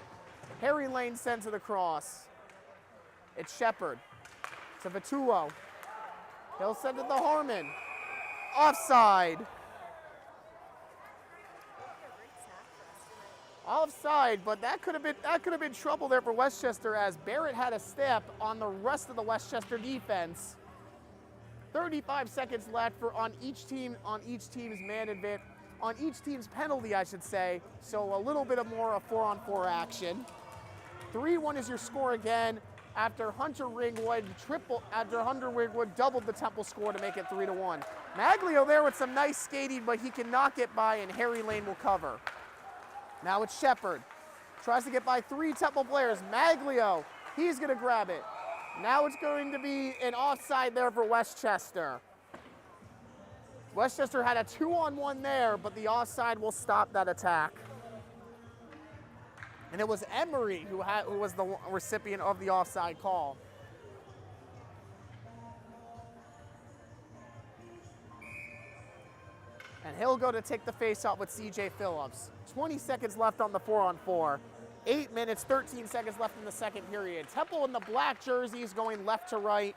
Harry Lane sends it across. It's Shepard to Vitullo. He'll send it to Harmon. Offside. Offside, but that could have been trouble there for Westchester as Barrett had a step on the rest of the Westchester defense. 35 seconds left on each team's penalty, I should say. So a little bit of more of 4-on-4 action. 3-1 is your score again after Hunter Ringwood doubled the Temple score to make it 3-1. Maglio there with some nice skating, but he cannot get by, and Harry Lane will cover. Now it's Shepard. Tries to get by 3 Temple players. Maglio, he's going to grab it. Now it's going to be an offside there for Westchester. Westchester had a 2-on-1 there, but the offside will stop that attack. And it was Emery who was the recipient of the offside call. And he'll go to take the face-off with C.J. Phillips. 20 seconds left on the 4-on-4. 8 minutes, 13 seconds left in the second period. Temple in the black jerseys going left to right.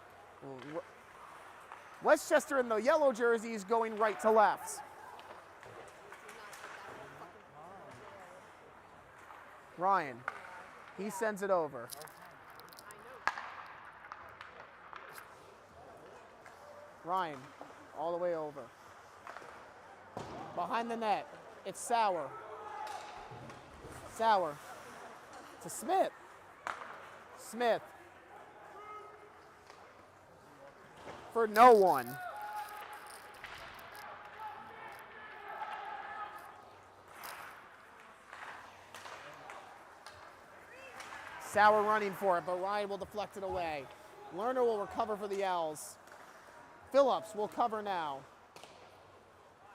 Westchester in the yellow jerseys going right to left. Ryan, he sends it over. Ryan, all the way over. Behind the net, it's Sauer. Sauer to Smith. Smith for no one. Sauer running for it, but Ryan will deflect it away. Lerner will recover for the L's. Phillips will cover now.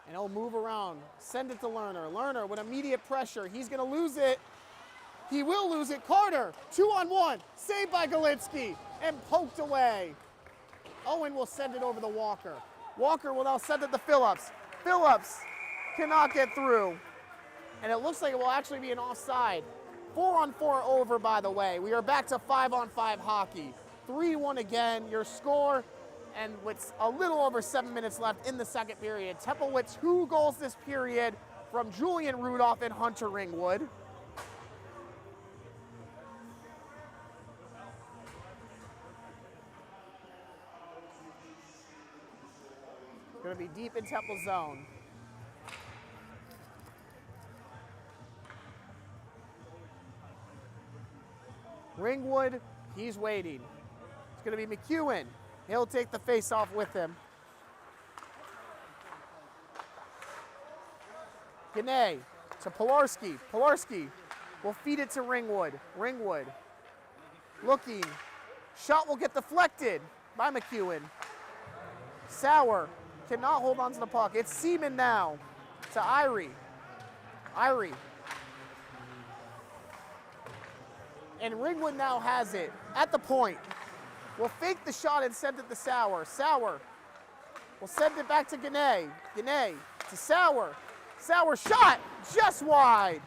And he'll move around, send it to Lerner. Lerner with immediate pressure, he's gonna lose it. He will lose it. Carter, 2-on-1, saved by Galitsky, and poked away. Owen will send it over to Walker. Walker will now send it to Phillips. Phillips cannot get through. And it looks like it will actually be an offside. 4-on-4 over, by the way. We are back to 5-on-5 hockey. 3-1 again, your score. And with a little over 7 minutes left in the second period. Temple with 2 goals this period from Julian Rudolph and Hunter Ringwood. Going to be deep in Temple zone. Ringwood, he's waiting. It's going to be McEwen. He'll take the face-off with him. Gane to Pilarski. Pilarski will feed it to Ringwood. Ringwood looking. Shot will get deflected by McEwen. Sauer cannot hold on to the puck. It's Seaman now to Irie. Irie. And Ringwood now has it at the point. Will fake the shot and send it to Sauer. Sauer will send it back to Gane. Gane to Sauer. Sauer shot just wide.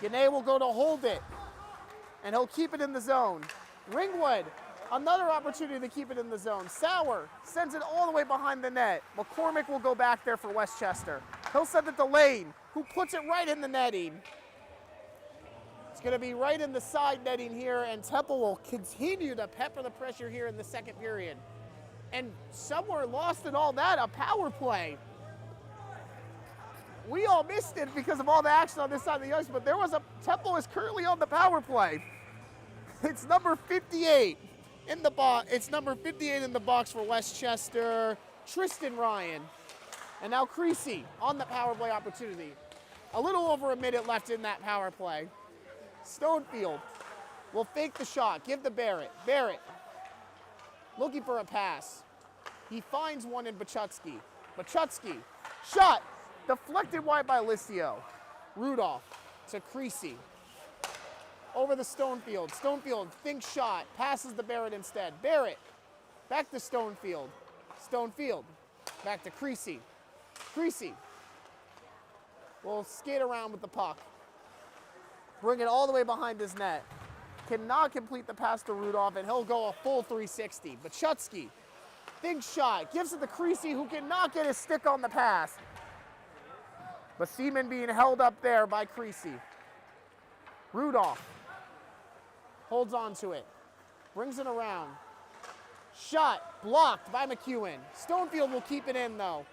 Gane will go to hold it, and he'll keep it in the zone. Ringwood, another opportunity to keep it in the zone. Sauer sends it all the way behind the net. McCormick will go back there for Westchester. He'll send it to Lane, who puts it right in the netting. It's going to be right in the side netting here, and Temple will continue to pepper the pressure here in the second period. And somewhere lost in all that, a power play. We all missed it because of all the action on this side of the ice, but there was Temple is currently on the power play. It's number 58 in the box. It's number 58 in the box for Westchester, Tristan Ryan. And now Creasy on the power play opportunity. A little over a minute left in that power play. Stonefield will fake the shot, give to Barrett. Barrett looking for a pass. He finds one in Bachutsky. Bachutsky, shot, deflected wide by Licio. Rudolph to Creasy. Over the Stonefield. Stonefield thinks shot, passes to Barrett instead. Barrett, back to Stonefield. Stonefield, back to Creasy. Creasy will skate around with the puck. Bring it all the way behind his net. Cannot complete the pass to Rudolph, and he'll go a full 360. Bachutsky, big shot, gives it to Creasy, who cannot get his stick on the pass. But Seaman being held up there by Creasy. Rudolph holds on to it, brings it around. Shot blocked by McEwen. Stonefield will keep it in though.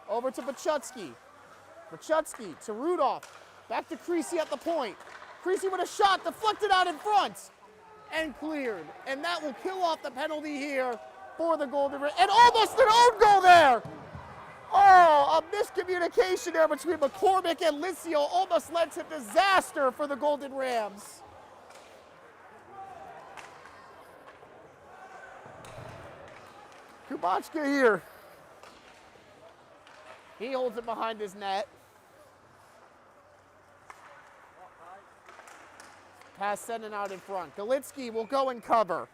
Over to Bachutsky. Bachutsky to Rudolph. Back to Creasy at the point. Creasy with a shot deflected out in front and cleared. And that will kill off the penalty here for the Golden Rams. And almost an own goal there. Oh, a miscommunication there between McCormick and Licio almost led to disaster for the Golden Rams. Kubachka here. He holds it behind his net. Pass sending out in front. Galitsky will go and cover.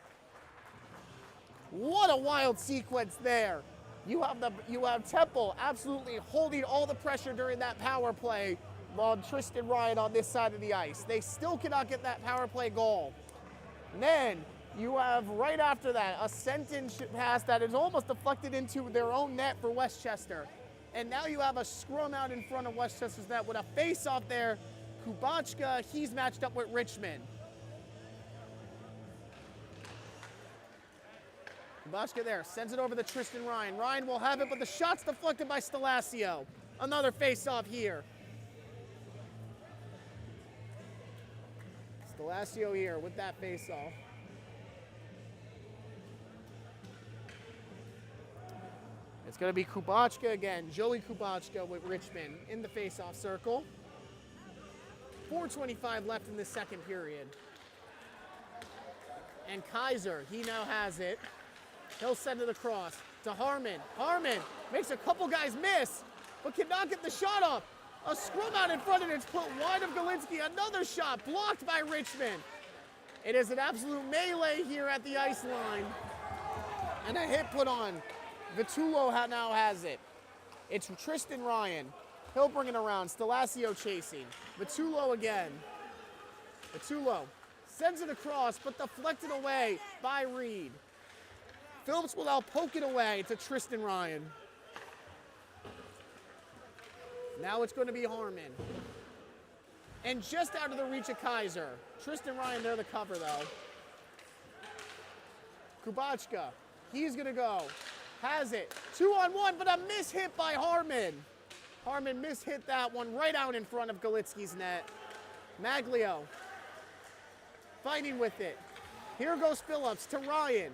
What a wild sequence there. You have Temple absolutely holding all the pressure during that power play while Tristan Ryan on this side of the ice. They still cannot get that power play goal. And then you have right after that a sentence pass that is almost deflected into their own net for Westchester. And now you have a scrum out in front of Westchester's net with a face-off there. Kubachka, he's matched up with Richmond. Kubachka there, sends it over to Tristan Ryan. Ryan will have it, but the shot's deflected by Stalasio. Another face-off here. Stalasio here with that face-off. It's going to be Kubachka again. Joey Kubachka with Richmond in the face-off circle. 4:25 left in the second period. And Kaiser, he now has it. He'll send it across to Harmon. Harmon makes a couple guys miss, but cannot get the shot off. A scrum out in front, and it's put wide of Galinsky. Another shot blocked by Richmond. It is an absolute melee here at the ice line. And a hit put on. Vitullo now has it. It's Tristan Ryan. He'll bring it around. Stalasio chasing. Vitullo again. Vitullo sends it across, but deflected away by Reed. Phillips will now poke it away to Tristan Ryan. Now it's going to be Harmon. And just out of the reach of Kaiser. Tristan Ryan there to cover though. Kubachka, he's going to go. Has it. 2-on-1, but a miss hit by Harmon. Harmon mishit that one right out in front of Galitsky's net. Maglio fighting with it. Here goes Phillips to Ryan,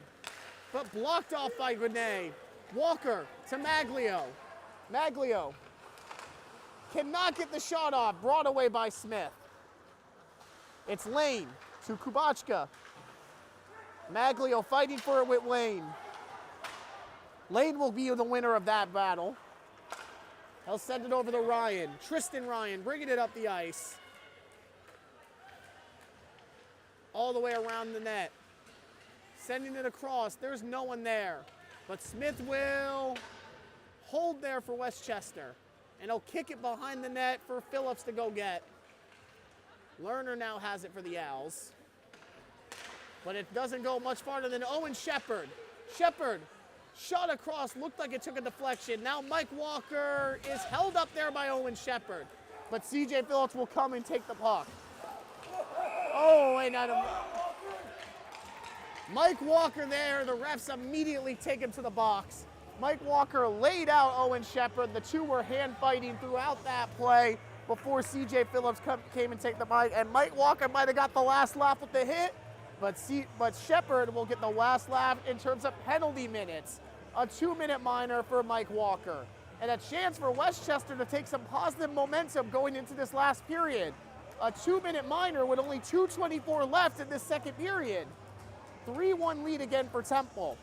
but blocked off by Grenade. Walker to Maglio. Maglio cannot get the shot off, brought away by Smith. It's Lane to Kubachka. Maglio fighting for it with Lane. Lane will be the winner of that battle. He'll send it over to Ryan. Tristan Ryan bringing it up the ice. All the way around the net. Sending it across. There's no one there. But Smith will hold there for Westchester. And he'll kick it behind the net for Phillips to go get. Lerner now has it for the Owls. But it doesn't go much farther than Owen Shepard. Shepard shot across, looked like it took a deflection. Now Mike Walker is held up there by Owen Shepard. But CJ Phillips will come and take the puck. Oh, and Mike Walker there, the refs immediately take him to the box. Mike Walker laid out Owen Shepard. The two were hand fighting throughout that play before CJ Phillips came and take the mic. And Mike Walker might have got the last laugh with the hit, but Shepard will get the last laugh in terms of penalty minutes. A 2-minute minor for Mike Walker. And a chance for Westchester to take some positive momentum going into this last period. a 2-minute minor with only 2:24 left in this second period. 3-1 lead again for Temple.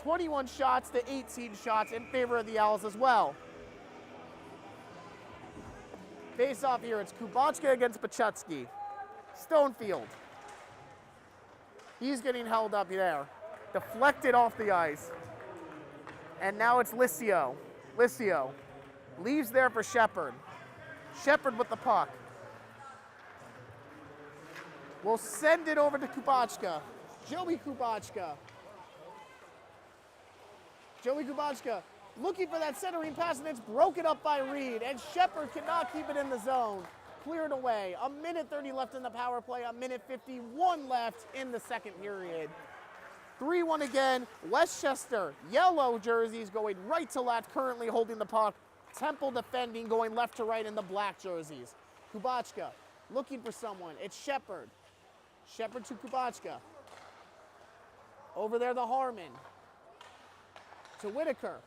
21 shots to 18 shots in favor of the Owls as well. Face off here, it's Kubachka against Pachutsky. Stonefield. He's getting held up there. Deflected off the ice. And now it's Licio. Licio leaves there for Shepard. Shepard with the puck. We'll send it over to Kubachka. Joey Kubachka. Joey Kubachka looking for that centering pass, and it's broken up by Reed, and Shepard cannot keep it in the zone. Cleared away. 1:30 left in the power play, 1:51 left in the second period. 3-1 again. Westchester, yellow jerseys going right to left, currently holding the puck. Temple defending, going left to right in the black jerseys. Kubachka looking for someone. It's Shepard. Shepard to Kubachka. Over there to Harmon. To Whitaker.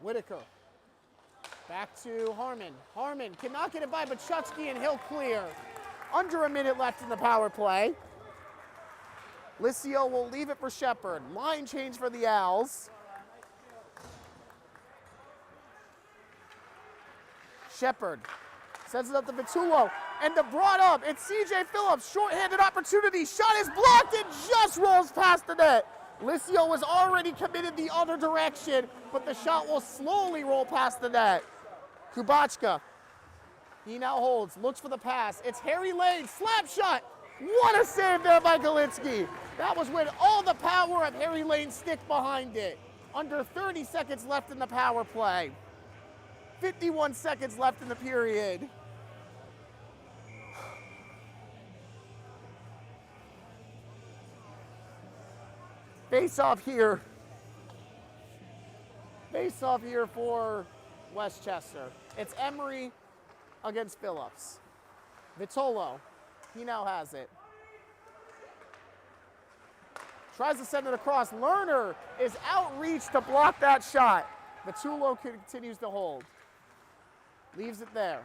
Whitaker. Back to Harmon. Harmon cannot get it by Pachutsky, and he'll clear. Under a minute left in the power play. Licio will leave it for Shepard. Line change for the Owls. Shepard sends it up to Vitullo. And to brought up, it's CJ Phillips. Short-handed opportunity. Shot is blocked and just rolls past the net. Licio was already committed the other direction, but the shot will slowly roll past the net. Kubachka, he now holds, looks for the pass. It's Harry Lane, slap shot. What a save there by Galitsky. That was with all the power of Harry Lane's stick behind it. Under 30 seconds left in the power play. 51 seconds left in the period. Face off here. Face off here for Westchester. It's Emery against Phillips. Vitolo, he now has it. Tries to send it across. Lerner is outreached to block that shot. Vitolo continues to hold. Leaves it there.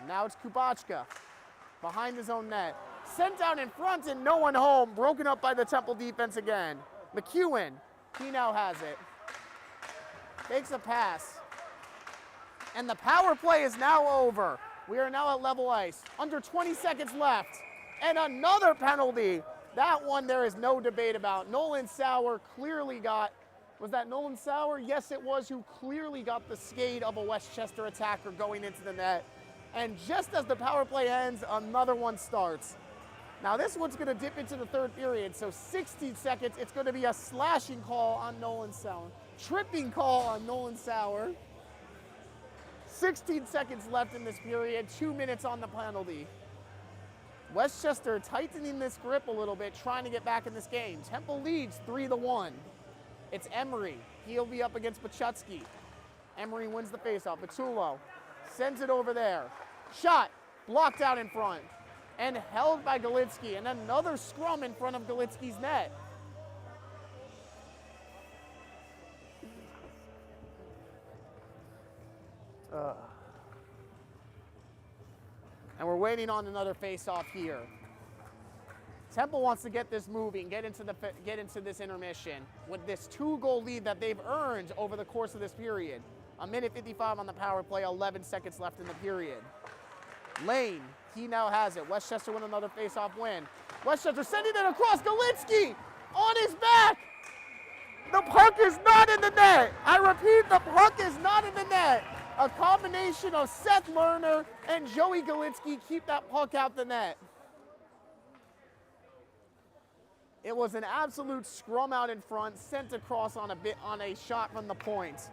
Now it's Kubachka behind his own net. Sent out in front and no one home. Broken up by the Temple defense again. McEwen, he now has it. Takes a pass. And the power play is now over. We are now at level ice. Under 20 seconds left. And another penalty. That one there is no debate about. Nolan Sauer clearly got, was that Nolan Sauer? Yes, it was, who clearly got the skate of a Westchester attacker going into the net. And just as the power play ends, another one starts. Now this one's going to dip into the third period, so 16 seconds, it's going to be a slashing call on Nolan Sauer. Tripping call on Nolan Sauer. 16 seconds left in this period, 2 minutes on the penalty. Westchester tightening this grip a little bit, trying to get back in this game. Temple leads 3-1. It's Emery. He'll be up against Pachutsky. Emery wins the faceoff. Vitullo sends it over there. Shot blocked out in front and held by Galitsky, and another scrum in front of Galitsky's net. And we're waiting on another face-off here. Temple wants to get this moving, get into this intermission with this 2-goal lead that they've earned over the course of this period. 1:55 on the power play, 11 seconds left in the period. Lane, he now has it. Westchester with another face-off win. Westchester sending it across. Galitsky on his back. The puck is not in the net. I repeat, the puck is not in the net. A combination of Seth Lerner and Joey Galitsky keep that puck out the net. It was an absolute scrum out in front, sent across on a shot from the point.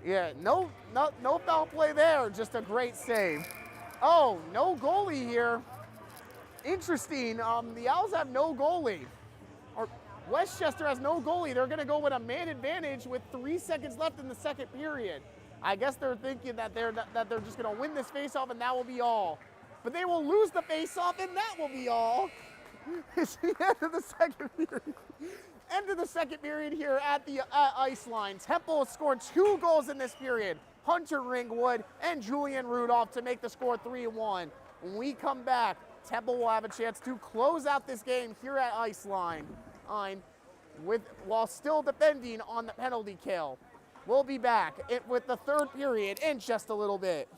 Yeah, no foul play there, just a great save. Oh, no goalie here. Interesting, the Owls have no goalie. Or Westchester has no goalie. They're gonna go with a man advantage with 3 seconds left in the second period. I guess they're thinking that they're just gonna win this faceoff and that will be all. But they will lose the faceoff and that will be all. It's the end of the second period. End of the second period here at the ice line. Temple scored 2 goals in this period. Hunter Ringwood and Julian Rudolph to make the score 3-1. When we come back, Temple will have a chance to close out this game here at ice line while still defending on the penalty kill. We'll be back with the third period in just a little bit.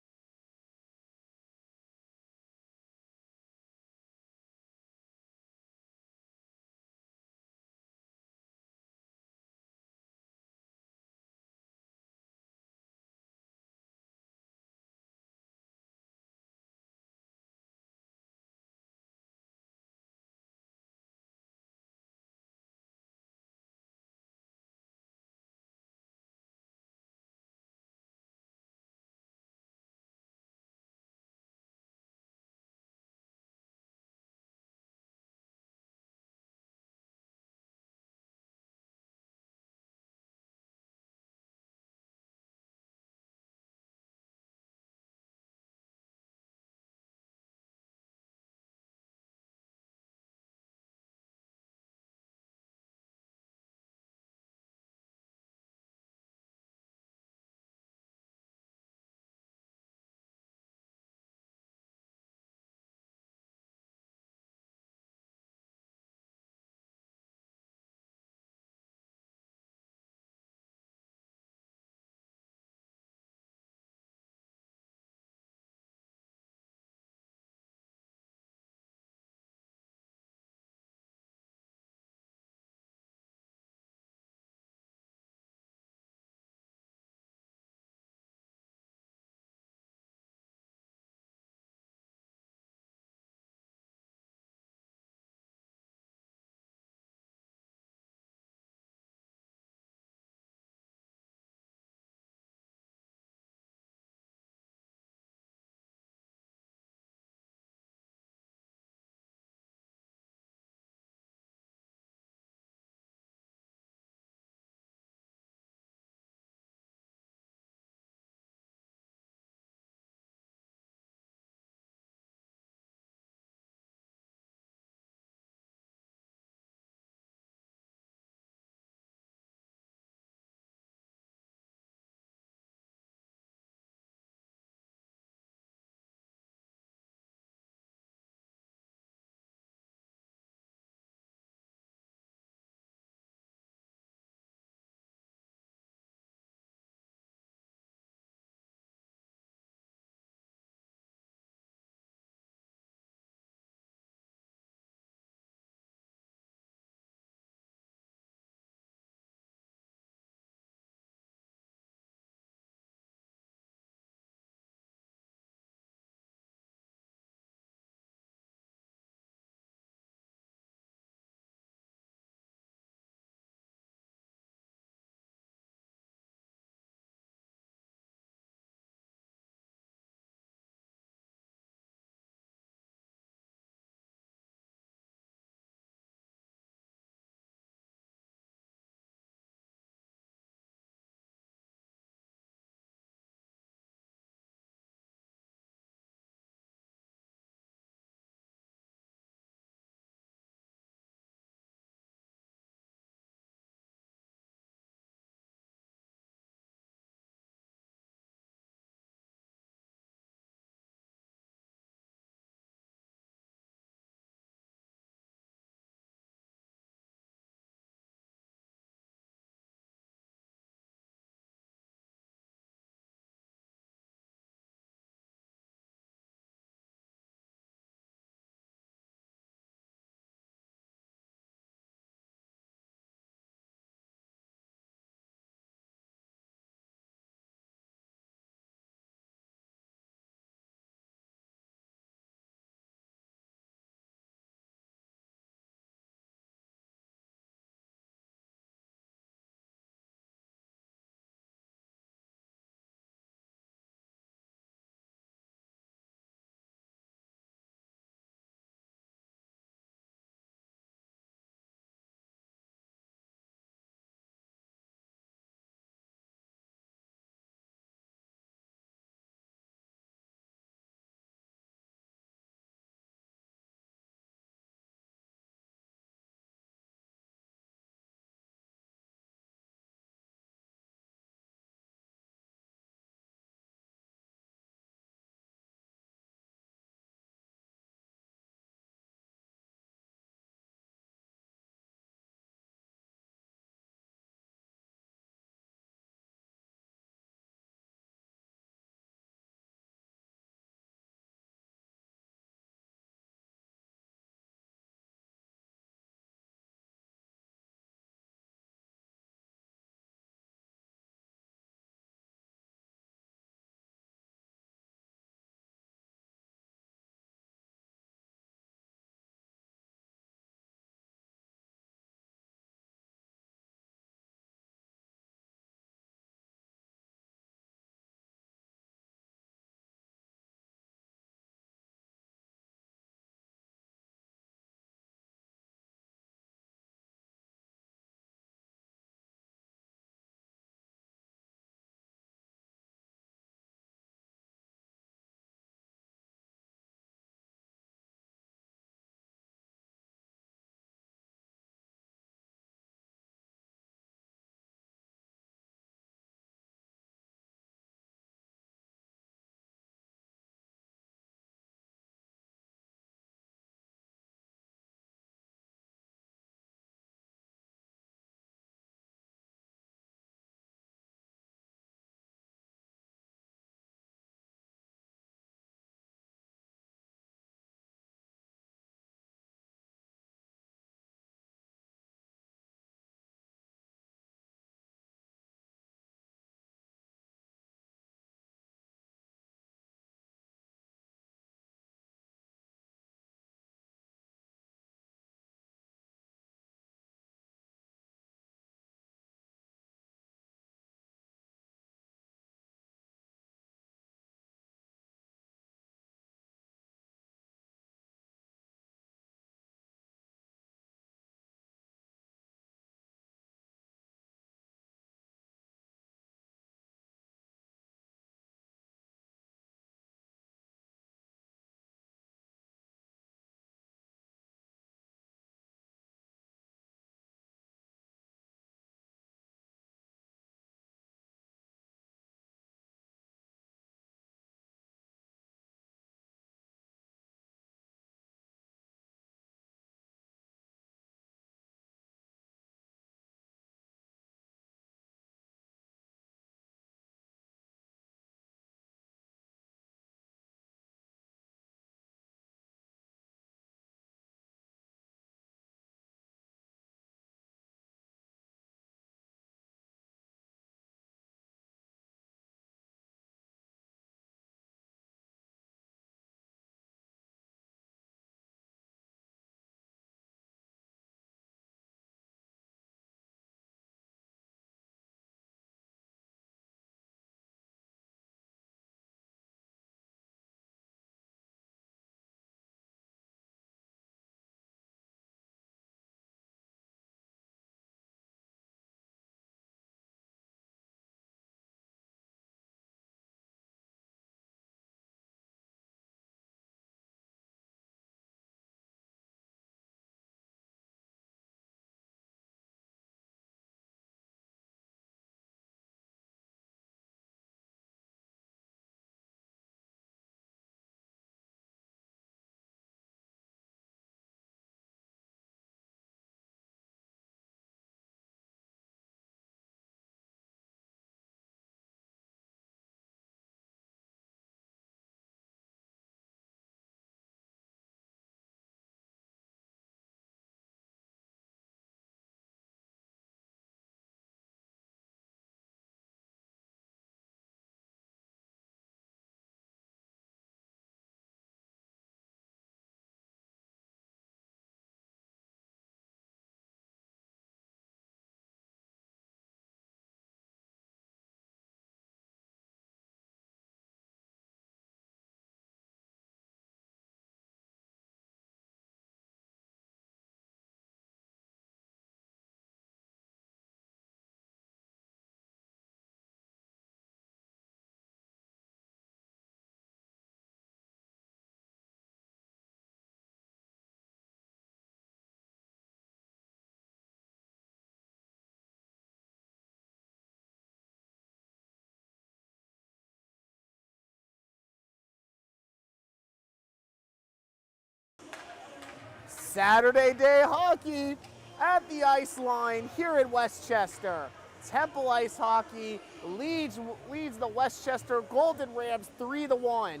Saturday day hockey at the ice line here in Westchester. Temple Ice Hockey leads the Westchester Golden Rams 3-1.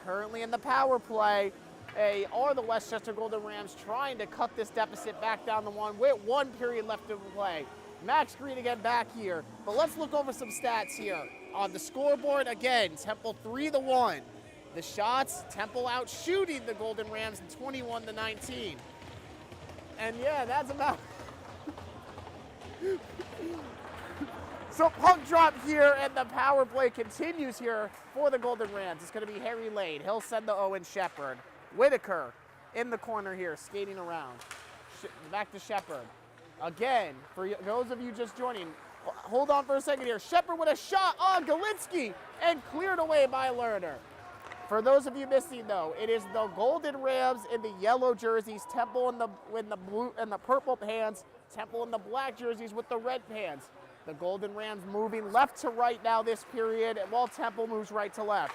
Currently in the power play are the Westchester Golden Rams trying to cut this deficit back down to 1 with 1 period left to play. Max Green again back here, but let's look over some stats here. On the scoreboard, again, Temple 3-1. The shots, Temple out shooting the Golden Rams 21-19. And yeah, that's about So puck drop here, and the power play continues here for the Golden Rams. It's going to be Harry Lade. He'll send to Owen Shepard. Whitaker in the corner here, skating around. Back to Shepard. Again, for those of you just joining, hold on for a second here. Shepard with a shot on Galitsky and cleared away by Lerner. For those of you missing, though, it is the Golden Rams in the yellow jerseys, Temple in the blue and the purple pants, Temple in the black jerseys with the red pants. The Golden Rams moving left to right now this period, while Temple moves right to left.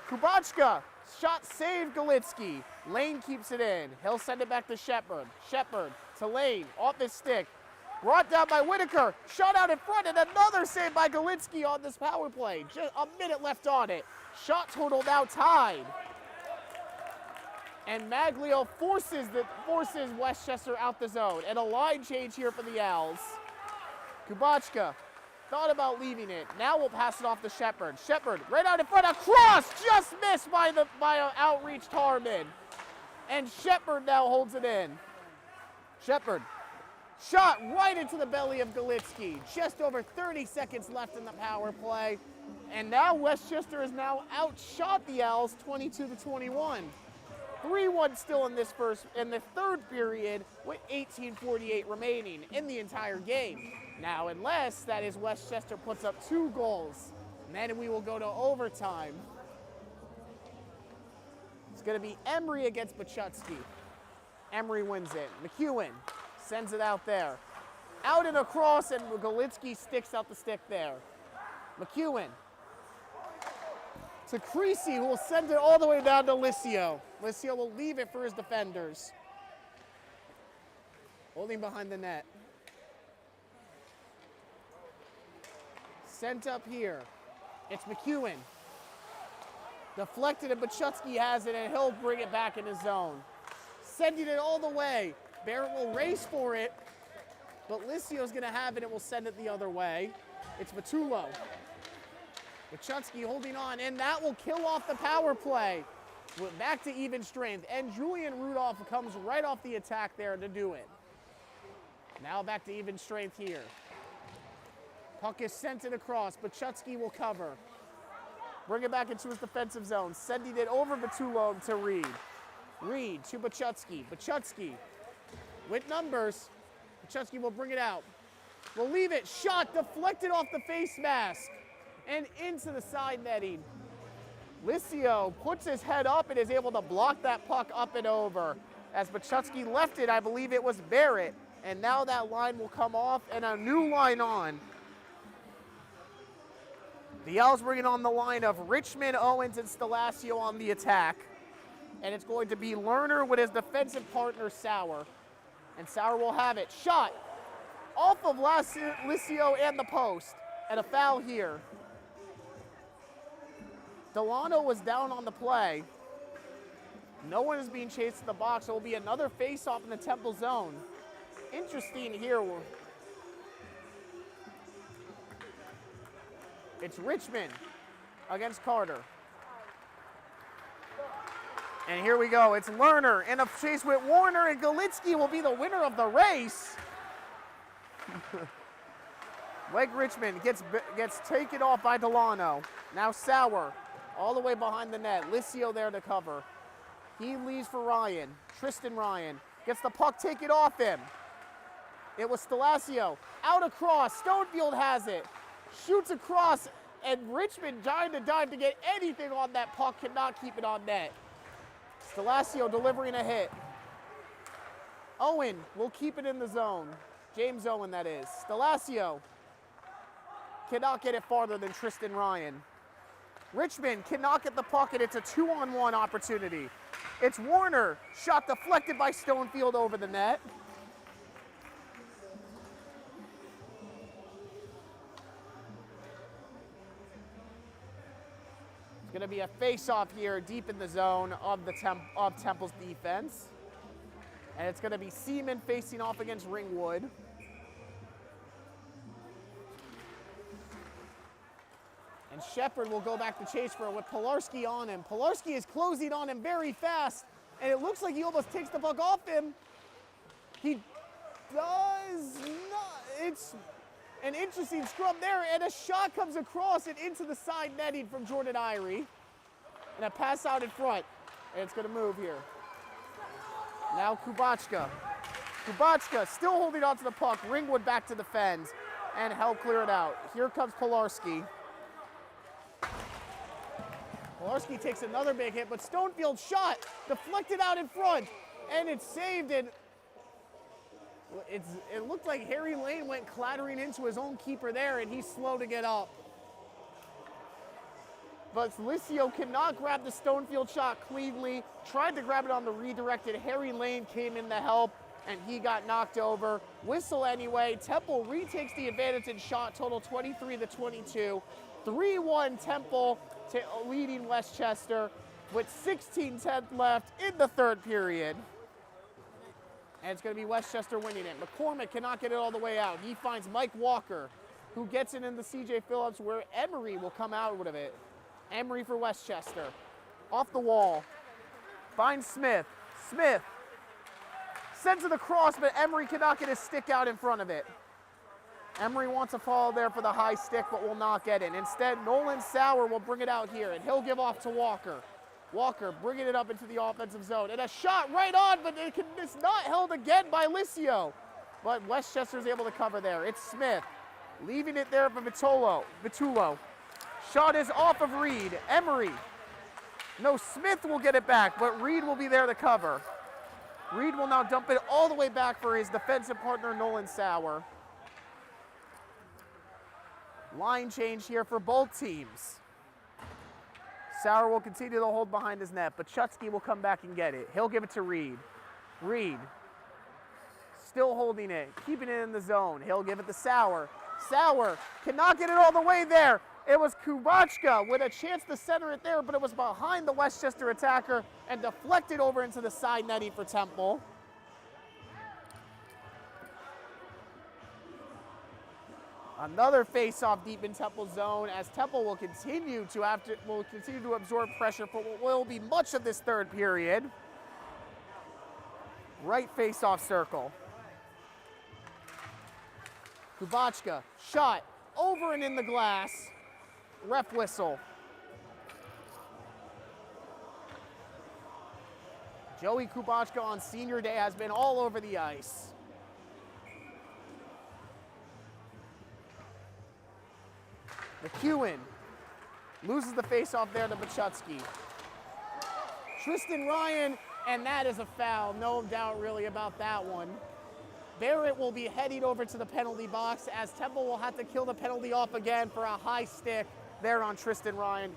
Kubachka, shot saved Galitsky. Lane keeps it in. He'll send it back to Shepard. Shepard to Lane, off his stick. Brought down by Whitaker. Shot out in front, and another save by Galitsky on this power play. Just a minute left on it. Shot total now tied. And Maglio forces Westchester out the zone. And a line change here for the Owls. Kubachka thought about leaving it. Now we'll pass it off to Shepard. Shepard right out in front, a cross, just missed by an outreached Harmon. And Shepard now holds it in. Shepard, shot right into the belly of Galitsky. Just over 30 seconds left in the power play. And now Westchester has now outshot the Owls 22-21. 3-1 still in the third period with 18:48 remaining in the entire game. Now, unless that is Westchester puts up 2 goals, then we will go to overtime. It's going to be Emery against Bachutsky. Emery wins it. McEwen sends it out there. Out and across, and Galitsky sticks out the stick there. McEwen to Creasy, who will send it all the way down to Licio. Licio will leave it for his defenders. Holding behind the net. Sent up here. It's McEwen. Deflected, and Bachutsky has it, and he'll bring it back in his zone. Sending it all the way. Barrett will race for it, but Licio's going to have it and will send it the other way. It's Matulo. Bachutsky holding on, and that will kill off the power play. Back to even strength, and Julian Rudolph comes right off the attack there to do it. Now back to even strength here. Puck is sent it across. Bachutsky will cover. Bring it back into his defensive zone. Sending it over Matulo to Reed. Reed to Bachutsky. Bachutsky with numbers. Bachutsky will bring it out. Will leave it. Shot deflected off the face mask and into the side netting. Licio puts his head up and is able to block that puck up and over. As Bachutsky left it, I believe it was Barrett. And now that line will come off and a new line on. The Owls bringing on the line of Richmond, Owens, and Stelasio on the attack. And it's going to be Lerner with his defensive partner, Sauer. And Sauer will have it. Shot off of Licio and the post. And a foul here. Delano was down on the play. No one is being chased to the box. It will be another face-off in the Temple zone. Interesting here. It's Richmond against Carter. And here we go. It's Lerner in a chase with Warner, and Galitsky will be the winner of the race. Wake Richmond gets taken off by Delano. Now Sauer all the way behind the net. Licio there to cover. He leaves for Ryan. Tristan Ryan gets the puck taken off him. It was Stelasio. Out across. Stonefield has it. Shoots across, and Richmond trying to dive to get anything on that puck, cannot keep it on net. Stelasio delivering a hit. Owen will keep it in the zone. James Owen, that is. Stelasio cannot get it farther than Tristan Ryan. Richmond cannot get the puck, and it's a 2-on-1 opportunity. It's Warner, shot deflected by Stonefield over the net. It's going to be a face-off here deep in the zone of Temple's defense. And it's going to be Seaman facing off against Ringwood. And Shepard will go back to chase for it with Pilarski on him. Pilarski is closing on him very fast, and it looks like he almost takes the puck off him. He does not. It's an interesting scrum there, and a shot comes across and into the side netting from Jordan Irie. And a pass out in front, and it's going to move here. Now Kubachka. Kubachka still holding on to the puck. Ringwood back to defend and help clear it out. Here comes Pilarski. Pilarski takes another big hit, but Stonefield shot, deflected out in front, and it's saved. And it looked like Harry Lane went clattering into his own keeper there, and he's slow to get up. But Licio cannot grab the Stonefield shot cleanly, tried to grab it on the redirected. Harry Lane came in to help, and he got knocked over. Whistle anyway. Temple retakes the advantage in shot total 23-22. 3-1 Temple leading Westchester with 16:10 left in the third period. And it's going to be Westchester winning it. McCormick cannot get it all the way out. He finds Mike Walker, who gets it into CJ Phillips, where Emery will come out of it. Emery for Westchester. Off the wall. Finds Smith. Smith sends it across, but Emery cannot get his stick out in front of it. Emery wants a follow there for the high stick, but will not get it. Instead, Nolan Sauer will bring it out here, and he'll give off to Walker. Walker bringing it up into the offensive zone. And a shot right on, but it's not held again by Licio. But Westchester's able to cover there. It's Smith leaving it there for Vitullo. Shot is off of Reed. Emery. No, Smith will get it back, but Reed will be there to cover. Reed will now dump it all the way back for his defensive partner, Nolan Sauer. Line change here for both teams. Sauer will continue to hold behind his net, but Chutsky will come back and get it. He'll give it to Reed. Reed, still holding it, keeping it in the zone. He'll give it to Sauer. Sauer cannot get it all the way there. It was Kubachka with a chance to center it there, but it was behind the Westchester attacker and deflected over into the side netting for Temple. Another face-off deep in Temple's zone as Temple will continue to absorb pressure for what will be much of this third period. Right face-off circle. Kubachka, shot, over and in the glass. Ref whistle. Joey Kubachka on senior day has been all over the ice. McEwen loses the faceoff there to Bachutsky. Tristan Ryan, and that is a foul. No doubt really about that one. Barrett will be heading over to the penalty box as Temple will have to kill the penalty off again for a high stick there on Tristan Ryan.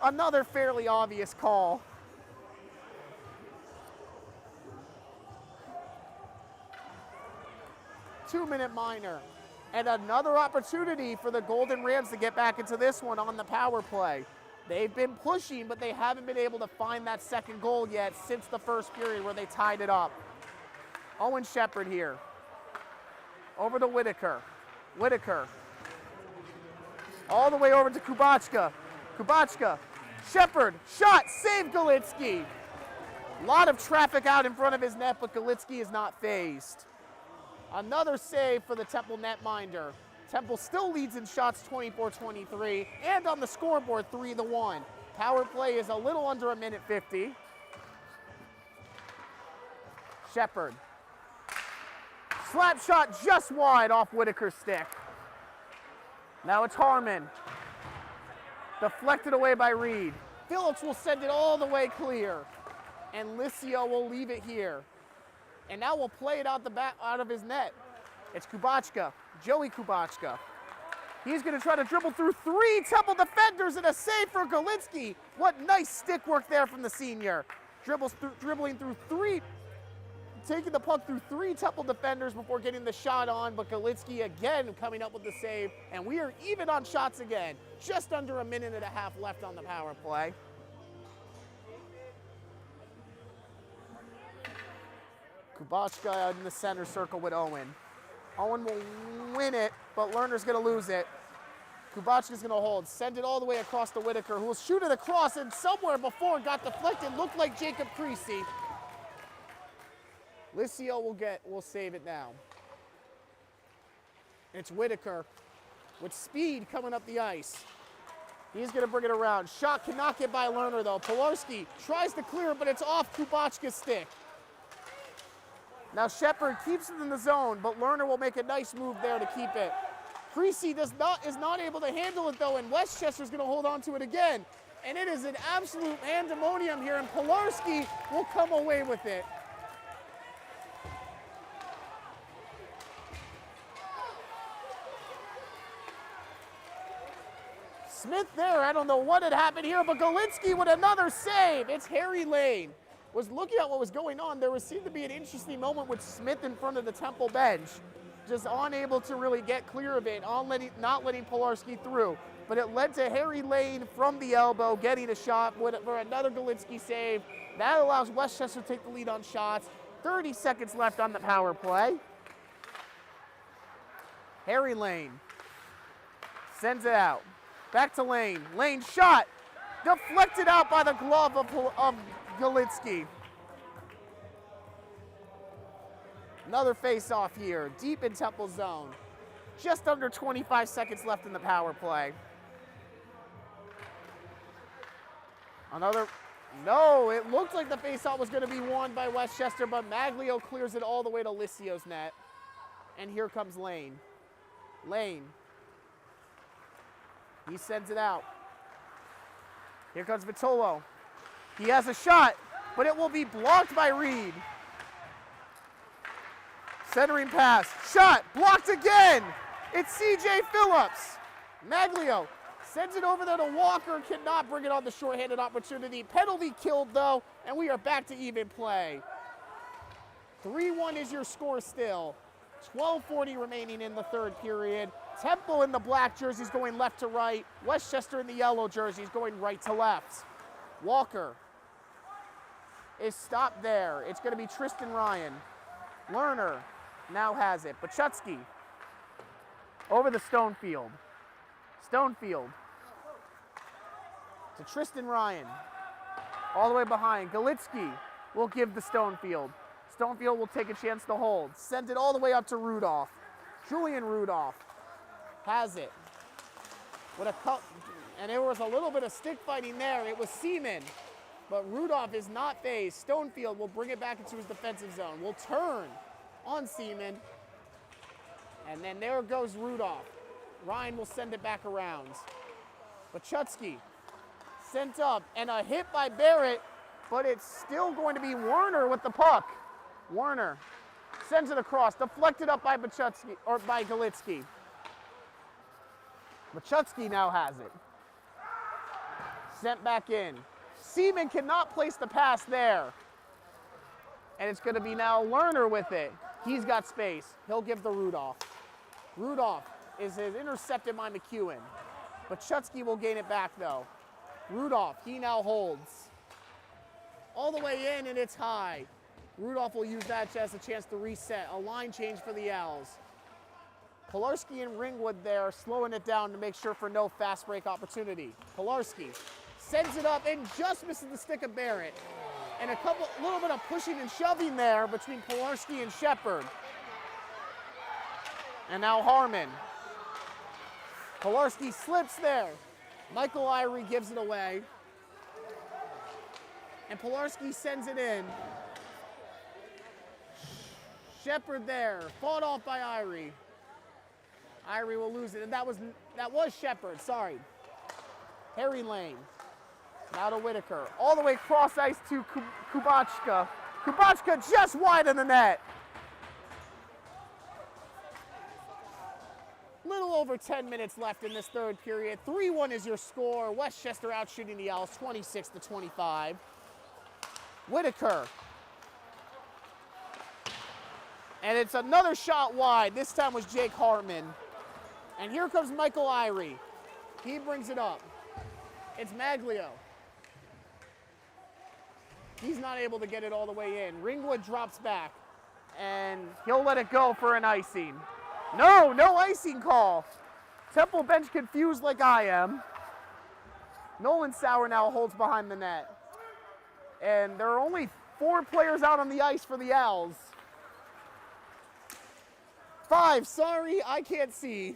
Another fairly obvious call. Two-minute minor. And another opportunity for the Golden Rams to get back into this one on the power play. They've been pushing, but they haven't been able to find that second goal yet since the first period where they tied it up. Owen Shepard here. Over to Whitaker. Whitaker. All the way over to Kubachka. Kubachka. Shepard. Shot. Save Galitsky. A lot of traffic out in front of his net, but Galitsky is not phased. Another save for the Temple netminder. Temple still leads in shots 24-23 and on the scoreboard 3-1. Power play is a little under a minute 50. Shepard. Slap shot just wide off Whitaker's stick. Now it's Harmon. Deflected away by Reed. Phillips will send it all the way clear. And Licio will leave it here. And now we'll play it out of his net. It's Kubachka, Joey Kubachka. He's going to try to dribble through 3 Temple defenders and a save for Golitsky. What nice stick work there from the senior. Dribbling through 3, taking the puck through 3 Temple defenders before getting the shot on, but Golitsky again coming up with the save, and we are even on shots again. Just under a minute and a half left on the power play. Kubachka in the center circle with Owen. Owen will win it, but Lerner's going to lose it. Kubachka's going to hold, send it all the way across to Whitaker, who will shoot it across, and somewhere before it got deflected, looked like Jacob Creasy. Licio will save it now. It's Whitaker with speed coming up the ice. He's going to bring it around. Shot cannot get by Lerner, though. Pilarski tries to clear, but it's off Kubachka's stick. Now Shepard keeps it in the zone, but Lerner will make a nice move there to keep it. Creasy is not able to handle it, though, and Westchester's going to hold on to it again. And it is an absolute pandemonium here, and Pilarski will come away with it. Smith there, I don't know what had happened here, but Golitsky with another save. It's Harry Lane. Was looking at what was going on. There seemed to be an interesting moment with Smith in front of the Temple bench, just unable to really get clear of it, not letting Pilarski through. But it led to Harry Lane from the elbow getting a shot for another Golitsky save. That allows Westchester to take the lead on shots. 30 seconds left on the power play. Harry Lane sends it out. Back to Lane. Lane shot. Deflected out by the glove of Golitsky. Another face-off here, deep in Temple zone. Just under 25 seconds left in the power play. No, it looked like the face-off was going to be won by Westchester, but Maglio clears it all the way to Licio's net. And here comes Lane. Lane. He sends it out. Here comes Vitolo. He has a shot, but it will be blocked by Reed. Centering pass, shot, blocked again. It's CJ Phillips. Maglio sends it over there to Walker, cannot bring it on the shorthanded opportunity. Penalty killed though, and we are back to even play. 3-1 is your score still. 12:40 remaining in the third period. Temple in the black jerseys going left to right. Westchester in the yellow jerseys going right to left. Walker is stopped there. It's going to be Tristan Ryan. Lerner now has it. Bachutsky over the Stonefield. Stonefield to Tristan Ryan. All the way behind. Golitsky will give the Stonefield. Stonefield will take a chance to hold. Sends it all the way up to Rudolph. Julian Rudolph has it. And there was a little bit of stick fighting there. It was Seaman, but Rudolph is not phased. Stonefield will bring it back into his defensive zone. Will turn on Seaman. And then there goes Rudolph. Ryan will send it back around. Bachutsky sent up, and a hit by Barrett, but it's still going to be Werner with the puck. Werner sends it across, deflected up by Bachutsky, or by Golitsky. Bachutsky now has it. Sent back in. Seaman cannot place the pass there. And it's going to be now Lerner with it. He's got space. He'll give the Rudolph. Rudolph is intercepted by McEwen. Bachutsky will gain it back though. Rudolph, he now holds. All the way in, and it's high. Rudolph will use that as a chance to reset. A line change for the Owls. Pilarski and Ringwood there, slowing it down to make sure for no fast break opportunity. Pilarski sends it up and just misses the stick of Barrett. And a little bit of pushing and shoving there between Pilarski and Shepard. And now Harmon. Pilarski slips there. Michael Irie gives it away. And Pilarski sends it in. Shepard there, fought off by Irie. Irie will lose it, and that was Shepard, sorry. Harry Lane, now to Whitaker. All the way cross ice to Kubachka. Kubachka just wide of the net. Little over 10 minutes left in this third period. 3-1 is your score. Westchester out shooting the Owls 26-25. Whitaker. And it's another shot wide. This time was Jake Hartman. And here comes Michael Irie. He brings it up. It's Maglio. He's not able to get it all the way in. Ringwood drops back. And he'll let it go for an icing. No icing call. Temple bench confused like I am. Nolan Sauer now holds behind the net. And there are only 4 players out on the ice for the Owls. 5, sorry, I can't see.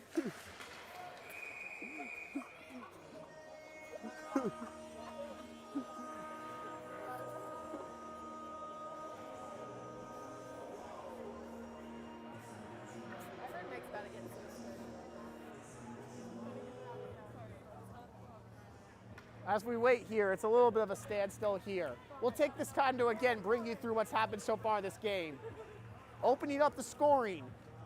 As we wait here, it's a little bit of a standstill here. We'll take this time to again bring you through what's happened so far this game. Opening up the scoring.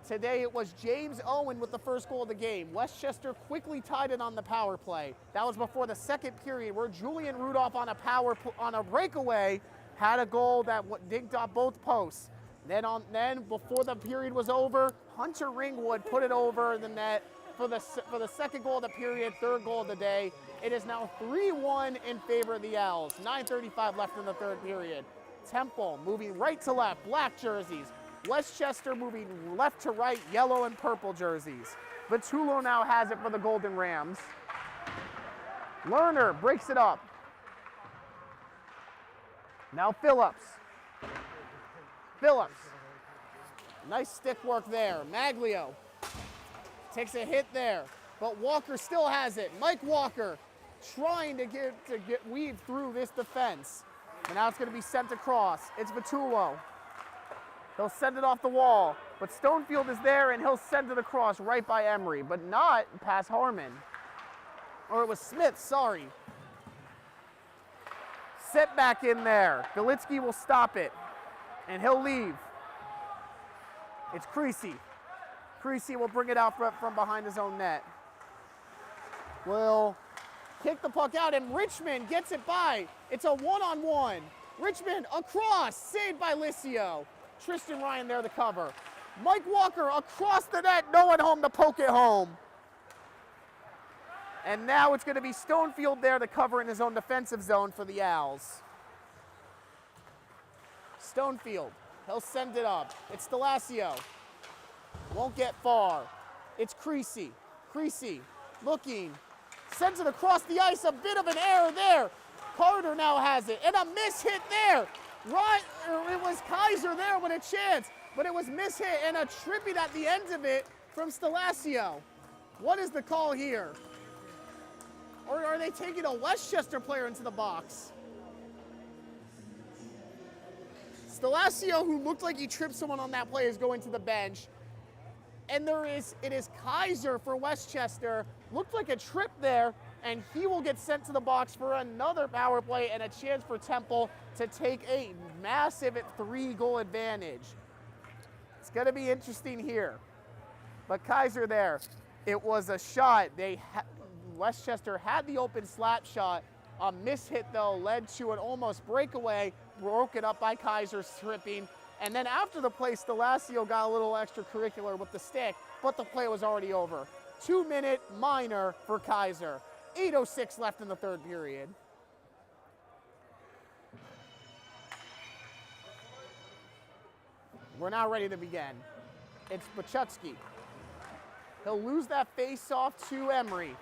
Today it was James Owen with the first goal of the game. Westchester quickly tied it on the power play. That was before the second period where Julian Rudolph on a breakaway had a goal that dinked off both posts. Then before the period was over, Hunter Ringwood put it over the net for the second goal of the period, third goal of the day. It is now 3-1 in favor of the Owls. 9:35 left in the third period. Temple moving right to left, black jerseys. Westchester moving left to right, yellow and purple jerseys. Vitullo now has it for the Golden Rams. Lerner breaks it up. Now Phillips. Nice stick work there. Maglio takes a hit there, but Walker still has it. Mike Walker trying to weave through this defense. And now it's going to be sent across. It's Vitullo. He'll send it off the wall, but Stonefield is there and he'll send it across right by Emery, but not past Harmon. Or it was Smith, sorry. Set back in there. Galitsky will stop it, and he'll leave. It's Creasy. Creasy will bring it out from behind his own net. Will kick the puck out, and Richmond gets it by. It's a one-on-one. Richmond across, saved by Licio. Tristan Ryan there to cover. Mike Walker across the net, no one home to poke it home. And now it's going to be Stonefield there to cover in his own defensive zone for the Owls. Stonefield, he'll send it up. It's Delasio. Won't get far. It's Creasy. Creasy looking. Sends it across the ice. A bit of an error there. Carter now has it. And a miss hit there. Right, it was Kaiser there with a chance. But it was miss hit and a tripping at the end of it from Stelasio. What is the call here? Or are they taking a Westchester player into the box? Stelasio, who looked like he tripped someone on that play, is going to the bench. And it is Kaiser for Westchester. Looked like a trip there, and he will get sent to the box for another power play and a chance for Temple to take a massive 3-goal advantage. It's going to be interesting here. But Kaiser there, it was a shot. Westchester had the open slap shot. A miss hit, though, led to an almost breakaway, broken up by Kaiser tripping. And then after the play, Stelasio got a little extracurricular with the stick, but the play was already over. 2-minute minor for Kaiser. 8:06 left in the third period. We're now ready to begin. It's Bachutsky. He'll lose that face-off to Emery.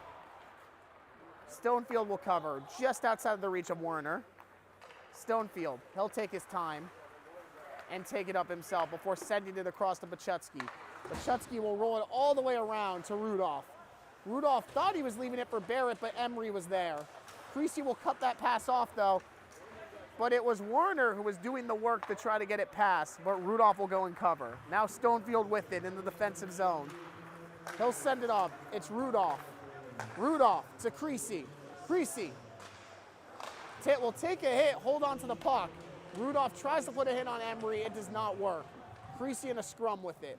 Stonefield will cover just outside of the reach of Werner. Stonefield, he'll take his time and take it up himself before sending it across to Bachutsky. Bachutsky will roll it all the way around to Rudolph. Rudolph thought he was leaving it for Barrett, but Emery was there. Creasy will cut that pass off, though, but it was Werner who was doing the work to try to get it past, but Rudolph will go and cover. Now Stonefield with it in the defensive zone. He'll send it off. It's Rudolph. Rudolph to Creasy. Creasy will take a hit, hold on to the puck. Rudolph tries to put a hit on Emery. It does not work. Creasy in a scrum with it.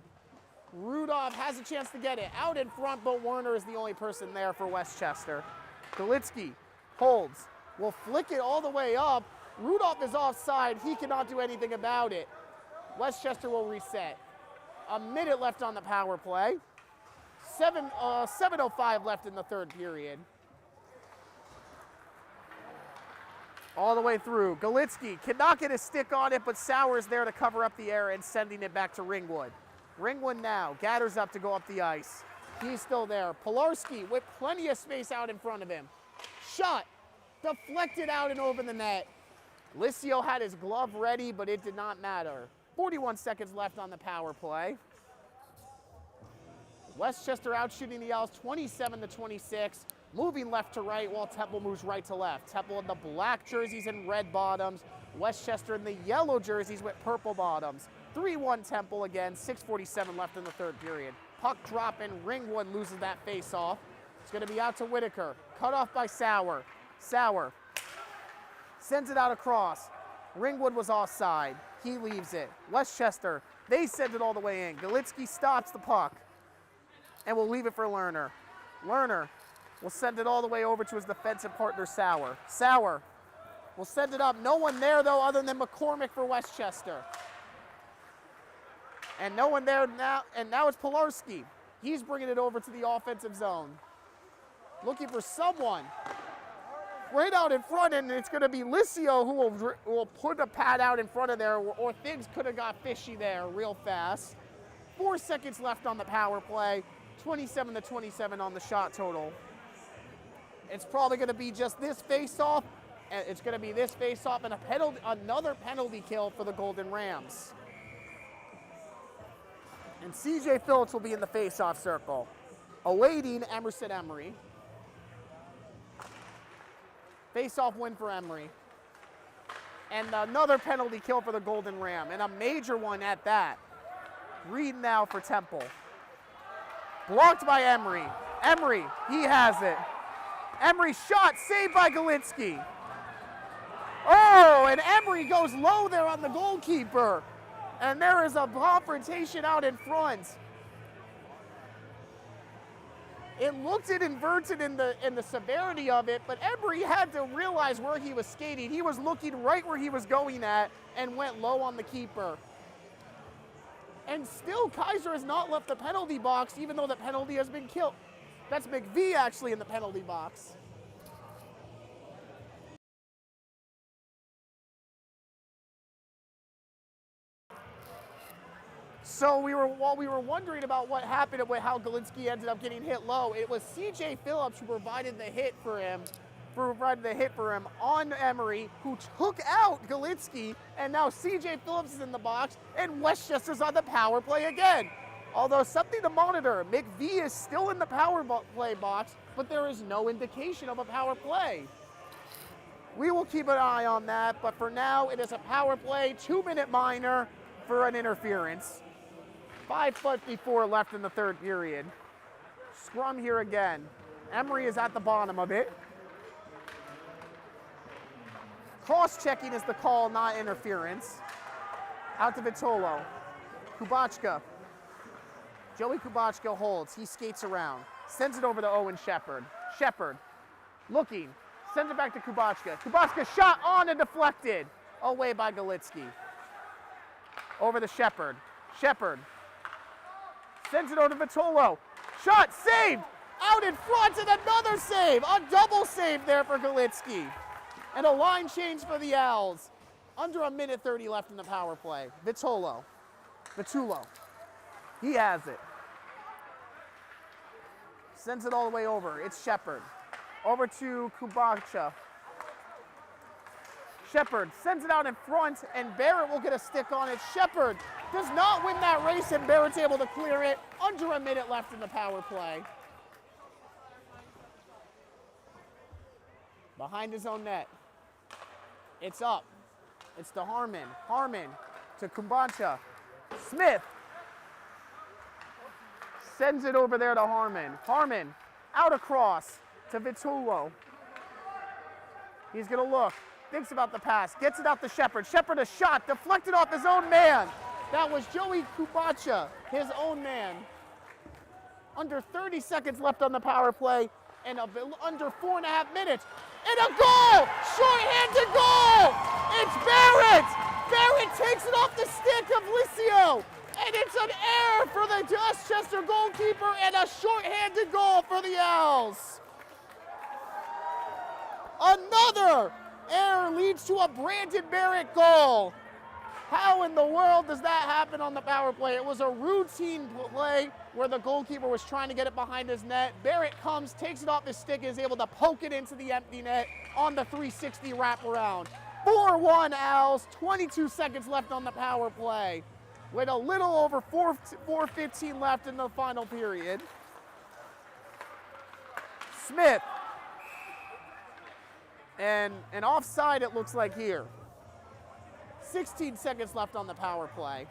Rudolph has a chance to get it out in front, but Werner is the only person there for Westchester. Galitsky holds, will flick it all the way up. Rudolph is offside. He cannot do anything about it. Westchester will reset. A minute left on the power play. 7:05 left in the third period. All the way through. Galitsky cannot get his stick on it, but Sauer is there to cover up the error and sending it back to Ringwood. Ringwood now gathers up to go up the ice. He's still there. Pilarski with plenty of space out in front of him. Shot, deflected out and over the net. Licio had his glove ready, but it did not matter. 41 seconds left on the power play. Westchester out shooting the Owls 27-26, moving left to right while Temple moves right to left. Temple in the black jerseys and red bottoms. Westchester in the yellow jerseys with purple bottoms. 3-1 Temple again, 6:47 left in the third period. Puck drop and Ringwood loses that face-off. It's going to be out to Whitaker. Cut off by Sauer. Sauer sends it out across. Ringwood was offside. He leaves it. Westchester, they send it all the way in. Galitsky stops the puck and will leave it for Lerner. Lerner will send it all the way over to his defensive partner, Sauer. Sauer will send it up. No one there, though, other than McCormick for Westchester. And no one there now, and now it's Pilarski. He's bringing it over to the offensive zone. Looking for someone right out in front, and it's going to be Licio who will put a pad out in front of there, or things could have got fishy there real fast. 4 seconds left on the power play, 27-27 on the shot total. It's probably going to be just this face-off, and it's going to be this face-off and another penalty kill for the Golden Rams. And CJ Phillips will be in the face-off circle, awaiting Emerson Emery. Face-off win for Emery. And another penalty kill for the Golden Ram, and a major one at that. Reed now for Temple. Blocked by Emery. Emery, he has it. Emery shot, saved by Galitsky. Oh, and Emery goes low there on the goalkeeper. And there is a confrontation out in front. It looked inverted in the severity of it, but Emery had to realize where he was skating. He was looking right where he was going at and went low on the keeper. And still, Kaiser has not left the penalty box, even though the penalty has been killed. That's McVie actually in the penalty box. So while we were wondering about what happened and how Galitsky ended up getting hit low, it was CJ Phillips who provided the hit for him on Emery, who took out Galitsky, and now CJ Phillips is in the box, and Westchester's on the power play again. Although something to monitor, McVie is still in the power play box, but there is no indication of a power play. We will keep an eye on that, but for now, it is a power play, 2-minute minor for an interference. 5:54 left in the third period. Scrum here again. Emery is at the bottom of it. Cross-checking is the call, not interference. Out to Vitolo. Kubachka. Joey Kubachka holds. He skates around. Sends it over to Owen Shepard. Shepard looking. Sends it back to Kubachka. Kubachka shot on and deflected. Away by Galitsky. Over to Shepard. Shepard sends it over to Vitolo. Shot saved. Out in front and another save. A double save there for Galitsky. And a line change for the Owls. Under 1:30 left in the power play. Vitolo. He has it. Sends it all the way over. It's Shepard. Over to Kubachka. Shepard sends it out in front, and Barrett will get a stick on it. Shepard does not win that race, and Barrett's able to clear it. Under a minute left in the power play. Behind his own net. It's up. It's to Harmon. Harmon to Kubachka. Smith sends it over there to Harmon. Harmon out across to Vitolo. He's going to look. Thinks about the pass. Gets it out to Shepard. Shepard a shot. Deflected off his own man. That was Joey Kubacha, his own man. Under 30 seconds left on the power play, and under 4.5 minutes. And a goal! Short-handed goal! It's Barrett! Barrett takes it off the stick of Licio, and it's an error for the Westchester goalkeeper and a short-handed goal for the Owls. Another error leads to a Brandon Barrett goal. How in the world does that happen on the power play? It was a routine play where the goalkeeper was trying to get it behind his net. Barrett comes, takes it off his stick, and is able to poke it into the empty net on the 360 wraparound. 4-1 Owls, 22 seconds left on the power play, with a little over 4:15 left in the final period. Smith. And an offside it looks like here. 16 seconds left on the power play.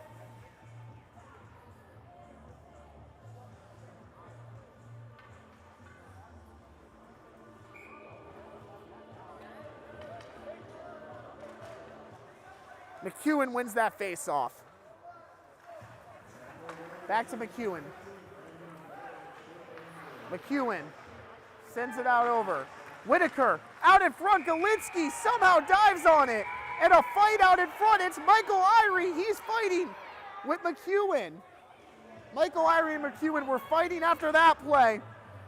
McEwen wins that face-off. Back to McEwen. McEwen sends it out over. Whitaker out in front. Galinsky somehow dives on it. And a fight out in front. It's Michael Irie. He's fighting with McEwen. Michael Irie and McEwen were fighting after that play,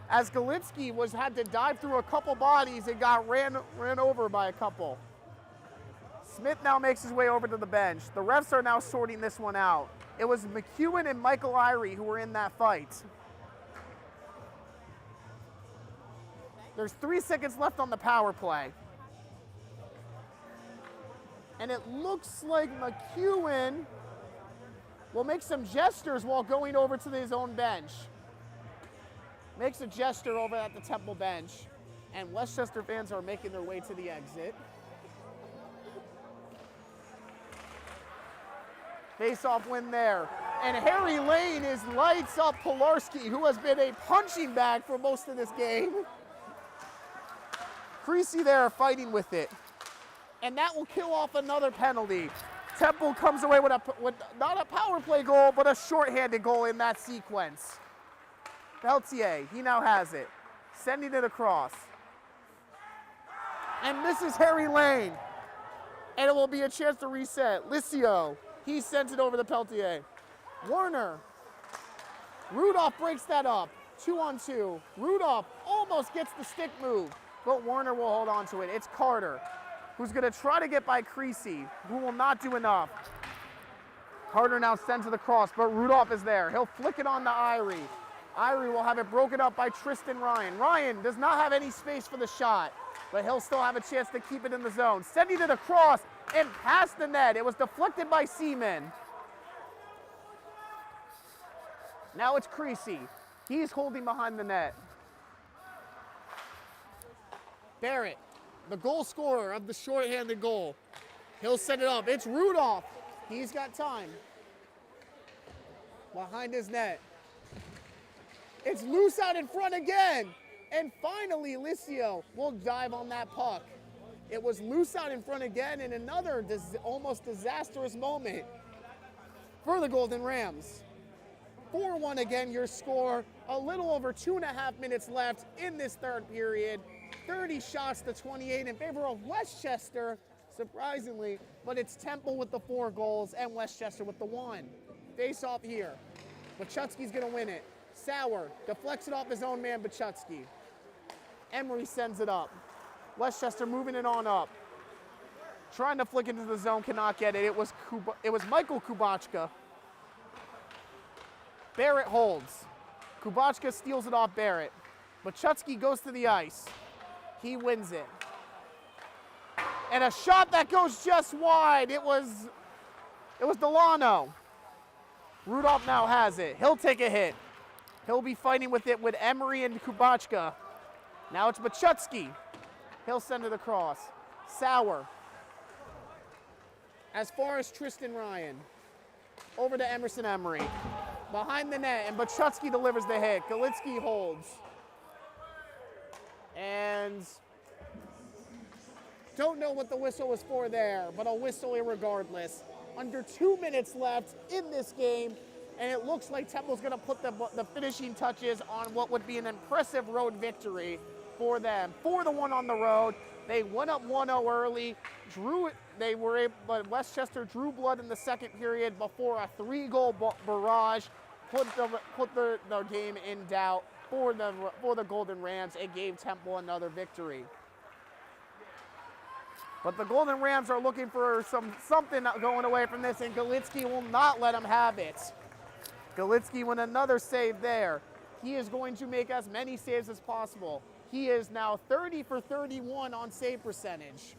as Galinsky had to dive through a couple bodies and got ran over by a couple. Smith now makes his way over to the bench. The refs are now sorting this one out. It was McEwen and Michael Irie who were in that fight. There's 3 seconds left on the power play. And it looks like McEwen will make some gestures while going over to his own bench. Makes a gesture over at the Temple bench. And Westchester fans are making their way to the exit. Face-off win there. And Harry Lane lights up Pilarski, who has been a punching bag for most of this game. Creasy there fighting with it. And that will kill off another penalty. Temple comes away with not a power play goal, but a shorthanded goal in that sequence. Peltier, he now has it. Sending it across. And this is Harry Lane. And it will be a chance to reset. Licio, he sends it over to Peltier. Warner. Rudolph breaks that up. 2-on-2. Rudolph almost gets the stick move, but Warner will hold on to it. It's Carter, who's going to try to get by Creasy, who will not do enough. Carter now sends it across, but Rudolph is there. He'll flick it on to Irie. Irie will have it broken up by Tristan Ryan. Ryan does not have any space for the shot, but he'll still have a chance to keep it in the zone. Sending it across and past the net. It was deflected by Seaman. Now it's Creasy. He's holding behind the net. Barrett, the goal scorer of the shorthanded goal. He'll set it up. It's Rudolph. He's got time. Behind his net. It's loose out in front again. And finally, Licio will dive on that puck. It was loose out in front again in another almost disastrous moment for the Golden Rams. 4-1 again, your score. A little over 2.5 minutes left in this third period. 30 shots to 28 in favor of Westchester, surprisingly, but it's Temple with the 4 goals and Westchester with the 1. Face off here. Bachutsky's gonna win it. Sauer deflects it off his own man, Bachutsky. Emery sends it up. Westchester moving it on up. Trying to flick into the zone, cannot get it. It was Michael Kubachka. Barrett holds. Kubachka steals it off Barrett. Bachutsky goes to the ice. He wins it. And a shot that goes just wide. It was Delano. Rudolph now has it. He'll take a hit. He'll be fighting with it with Emery and Kubachka. Now it's Bachutsky. He'll send it across. Sauer. As far as Tristan Ryan. Over to Emerson Emery. Behind the net, and Bachutsky delivers the hit. Galinsky holds. And don't know what the whistle was for there, but a whistle irregardless. Under 2 minutes left in this game, and it looks like Temple's going to put the finishing touches on what would be an impressive road victory for them. 4-1 on the road. They went up 1-0 early. But Westchester drew blood in the second period before a 3-goal barrage put the game in doubt for the Golden Rams. It gave Temple another victory. But the Golden Rams are looking for something going away from this, and Galitsky will not let them have it. Galitsky with another save there. He is going to make as many saves as possible. He is now 30 for 31 on save percentage.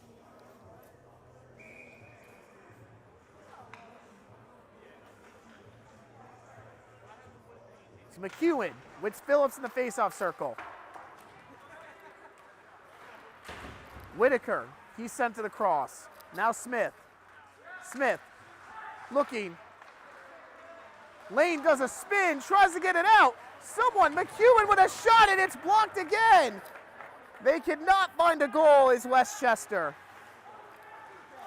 It's McEwen with Phillips in the faceoff circle. Whitaker, he's sent to the cross. Now Smith. Smith looking. Lane does a spin, tries to get it out. McEwen with a shot, and it's blocked again. They could not find a goal as Westchester.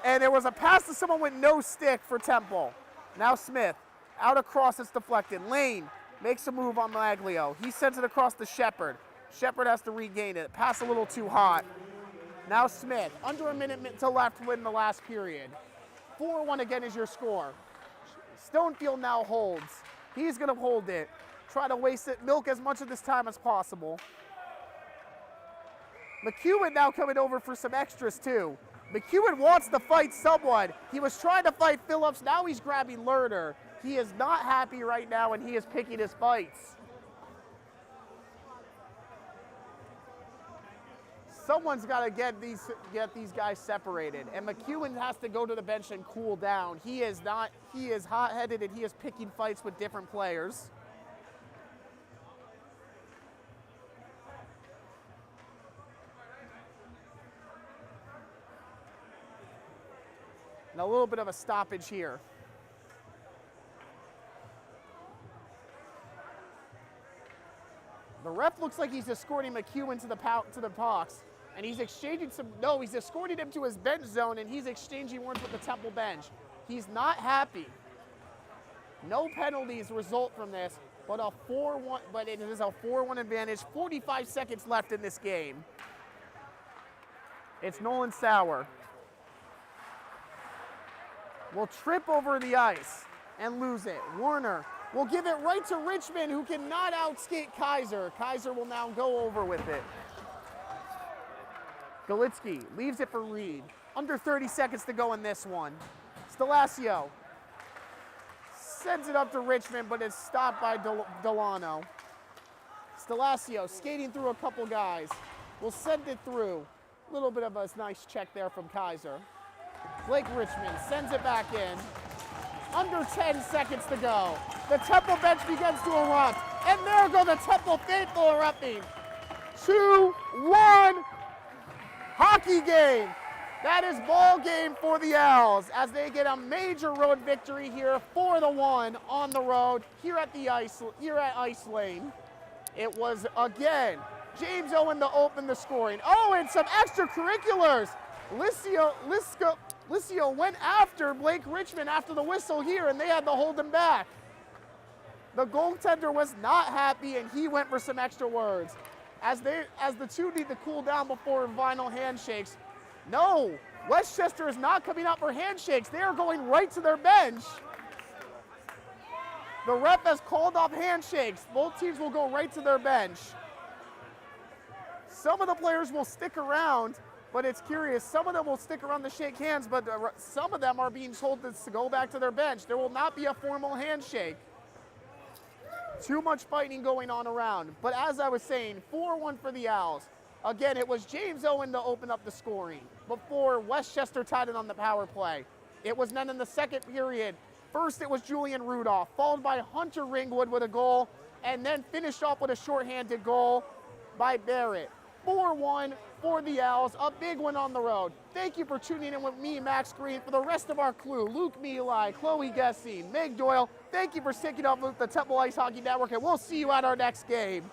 And there was a pass to someone with no stick for Temple. Now Smith, out across, it's deflected. Lane makes a move on Maglio. He sends it across to Shepard. Shepard has to regain it. Pass a little too hot. Now Smith, under a minute to left to win the last period. 4-1 again is your score. Stonefield now holds. He's going to hold it. Try to milk as much of this time as possible. McEwen now coming over for some extras too. McEwen wants to fight someone. He was trying to fight Phillips. Now he's grabbing Lerner. He is not happy right now, and he is picking his fights. Someone's got to get these guys separated, and McEwen has to go to the bench and cool down. He is hot-headed, and he is picking fights with different players. And a little bit of a stoppage here. The ref looks like he's escorting McEwen to the box, and he's exchanging he's escorting him to his bench zone, and he's exchanging words with the Temple bench. He's not happy. No penalties result from this, but it is a 4-1 advantage. 45 seconds left in this game. It's Nolan Sauer. Will trip over the ice and lose it. Warner will give it right to Richmond, who cannot outskate Kaiser. Kaiser will now go over with it. Galitsky leaves it for Reed. Under 30 seconds to go in this one. Stalasio sends it up to Richmond, but it's stopped by Delano. Stalasio skating through a couple guys. Will send it through. A little bit of a nice check there from Kaiser. Blake Richmond sends it back in. Under 10 seconds to go. The Temple bench begins to erupt. And there go the Temple faithful erupting. 2-1 hockey game. That is ball game for the Owls as they get a major road victory here, 4-1 on the road here at Ice Lane. It was again James Owen to open the scoring. Oh, and some extracurriculars. Licio went after Blake Richmond after the whistle here, and they had to hold him back. The goaltender was not happy, and he went for some extra words. As the two need to cool down before final handshakes. No, Westchester is not coming out for handshakes. They are going right to their bench. The ref has called off handshakes. Both teams will go right to their bench. Some of the players will stick around, but it's curious. Some of them will stick around to shake hands, but some of them are being told to go back to their bench. There will not be a formal handshake. Too much fighting going on around. But as I was saying, 4-1 for the Owls. Again, it was James Owen to open up the scoring before Westchester tied it on the power play. It was then in the second period. First, it was Julian Rudolph, followed by Hunter Ringwood with a goal, and then finished off with a shorthanded goal by Barrett. 4-1 for the Owls, a big one on the road. Thank you for tuning in with me, Max Green. For the rest of our crew, Luke Mealy, Chloe Gessing, Meg Doyle, thank you for sticking up with the Temple Ice Hockey Network, and we'll see you at our next game.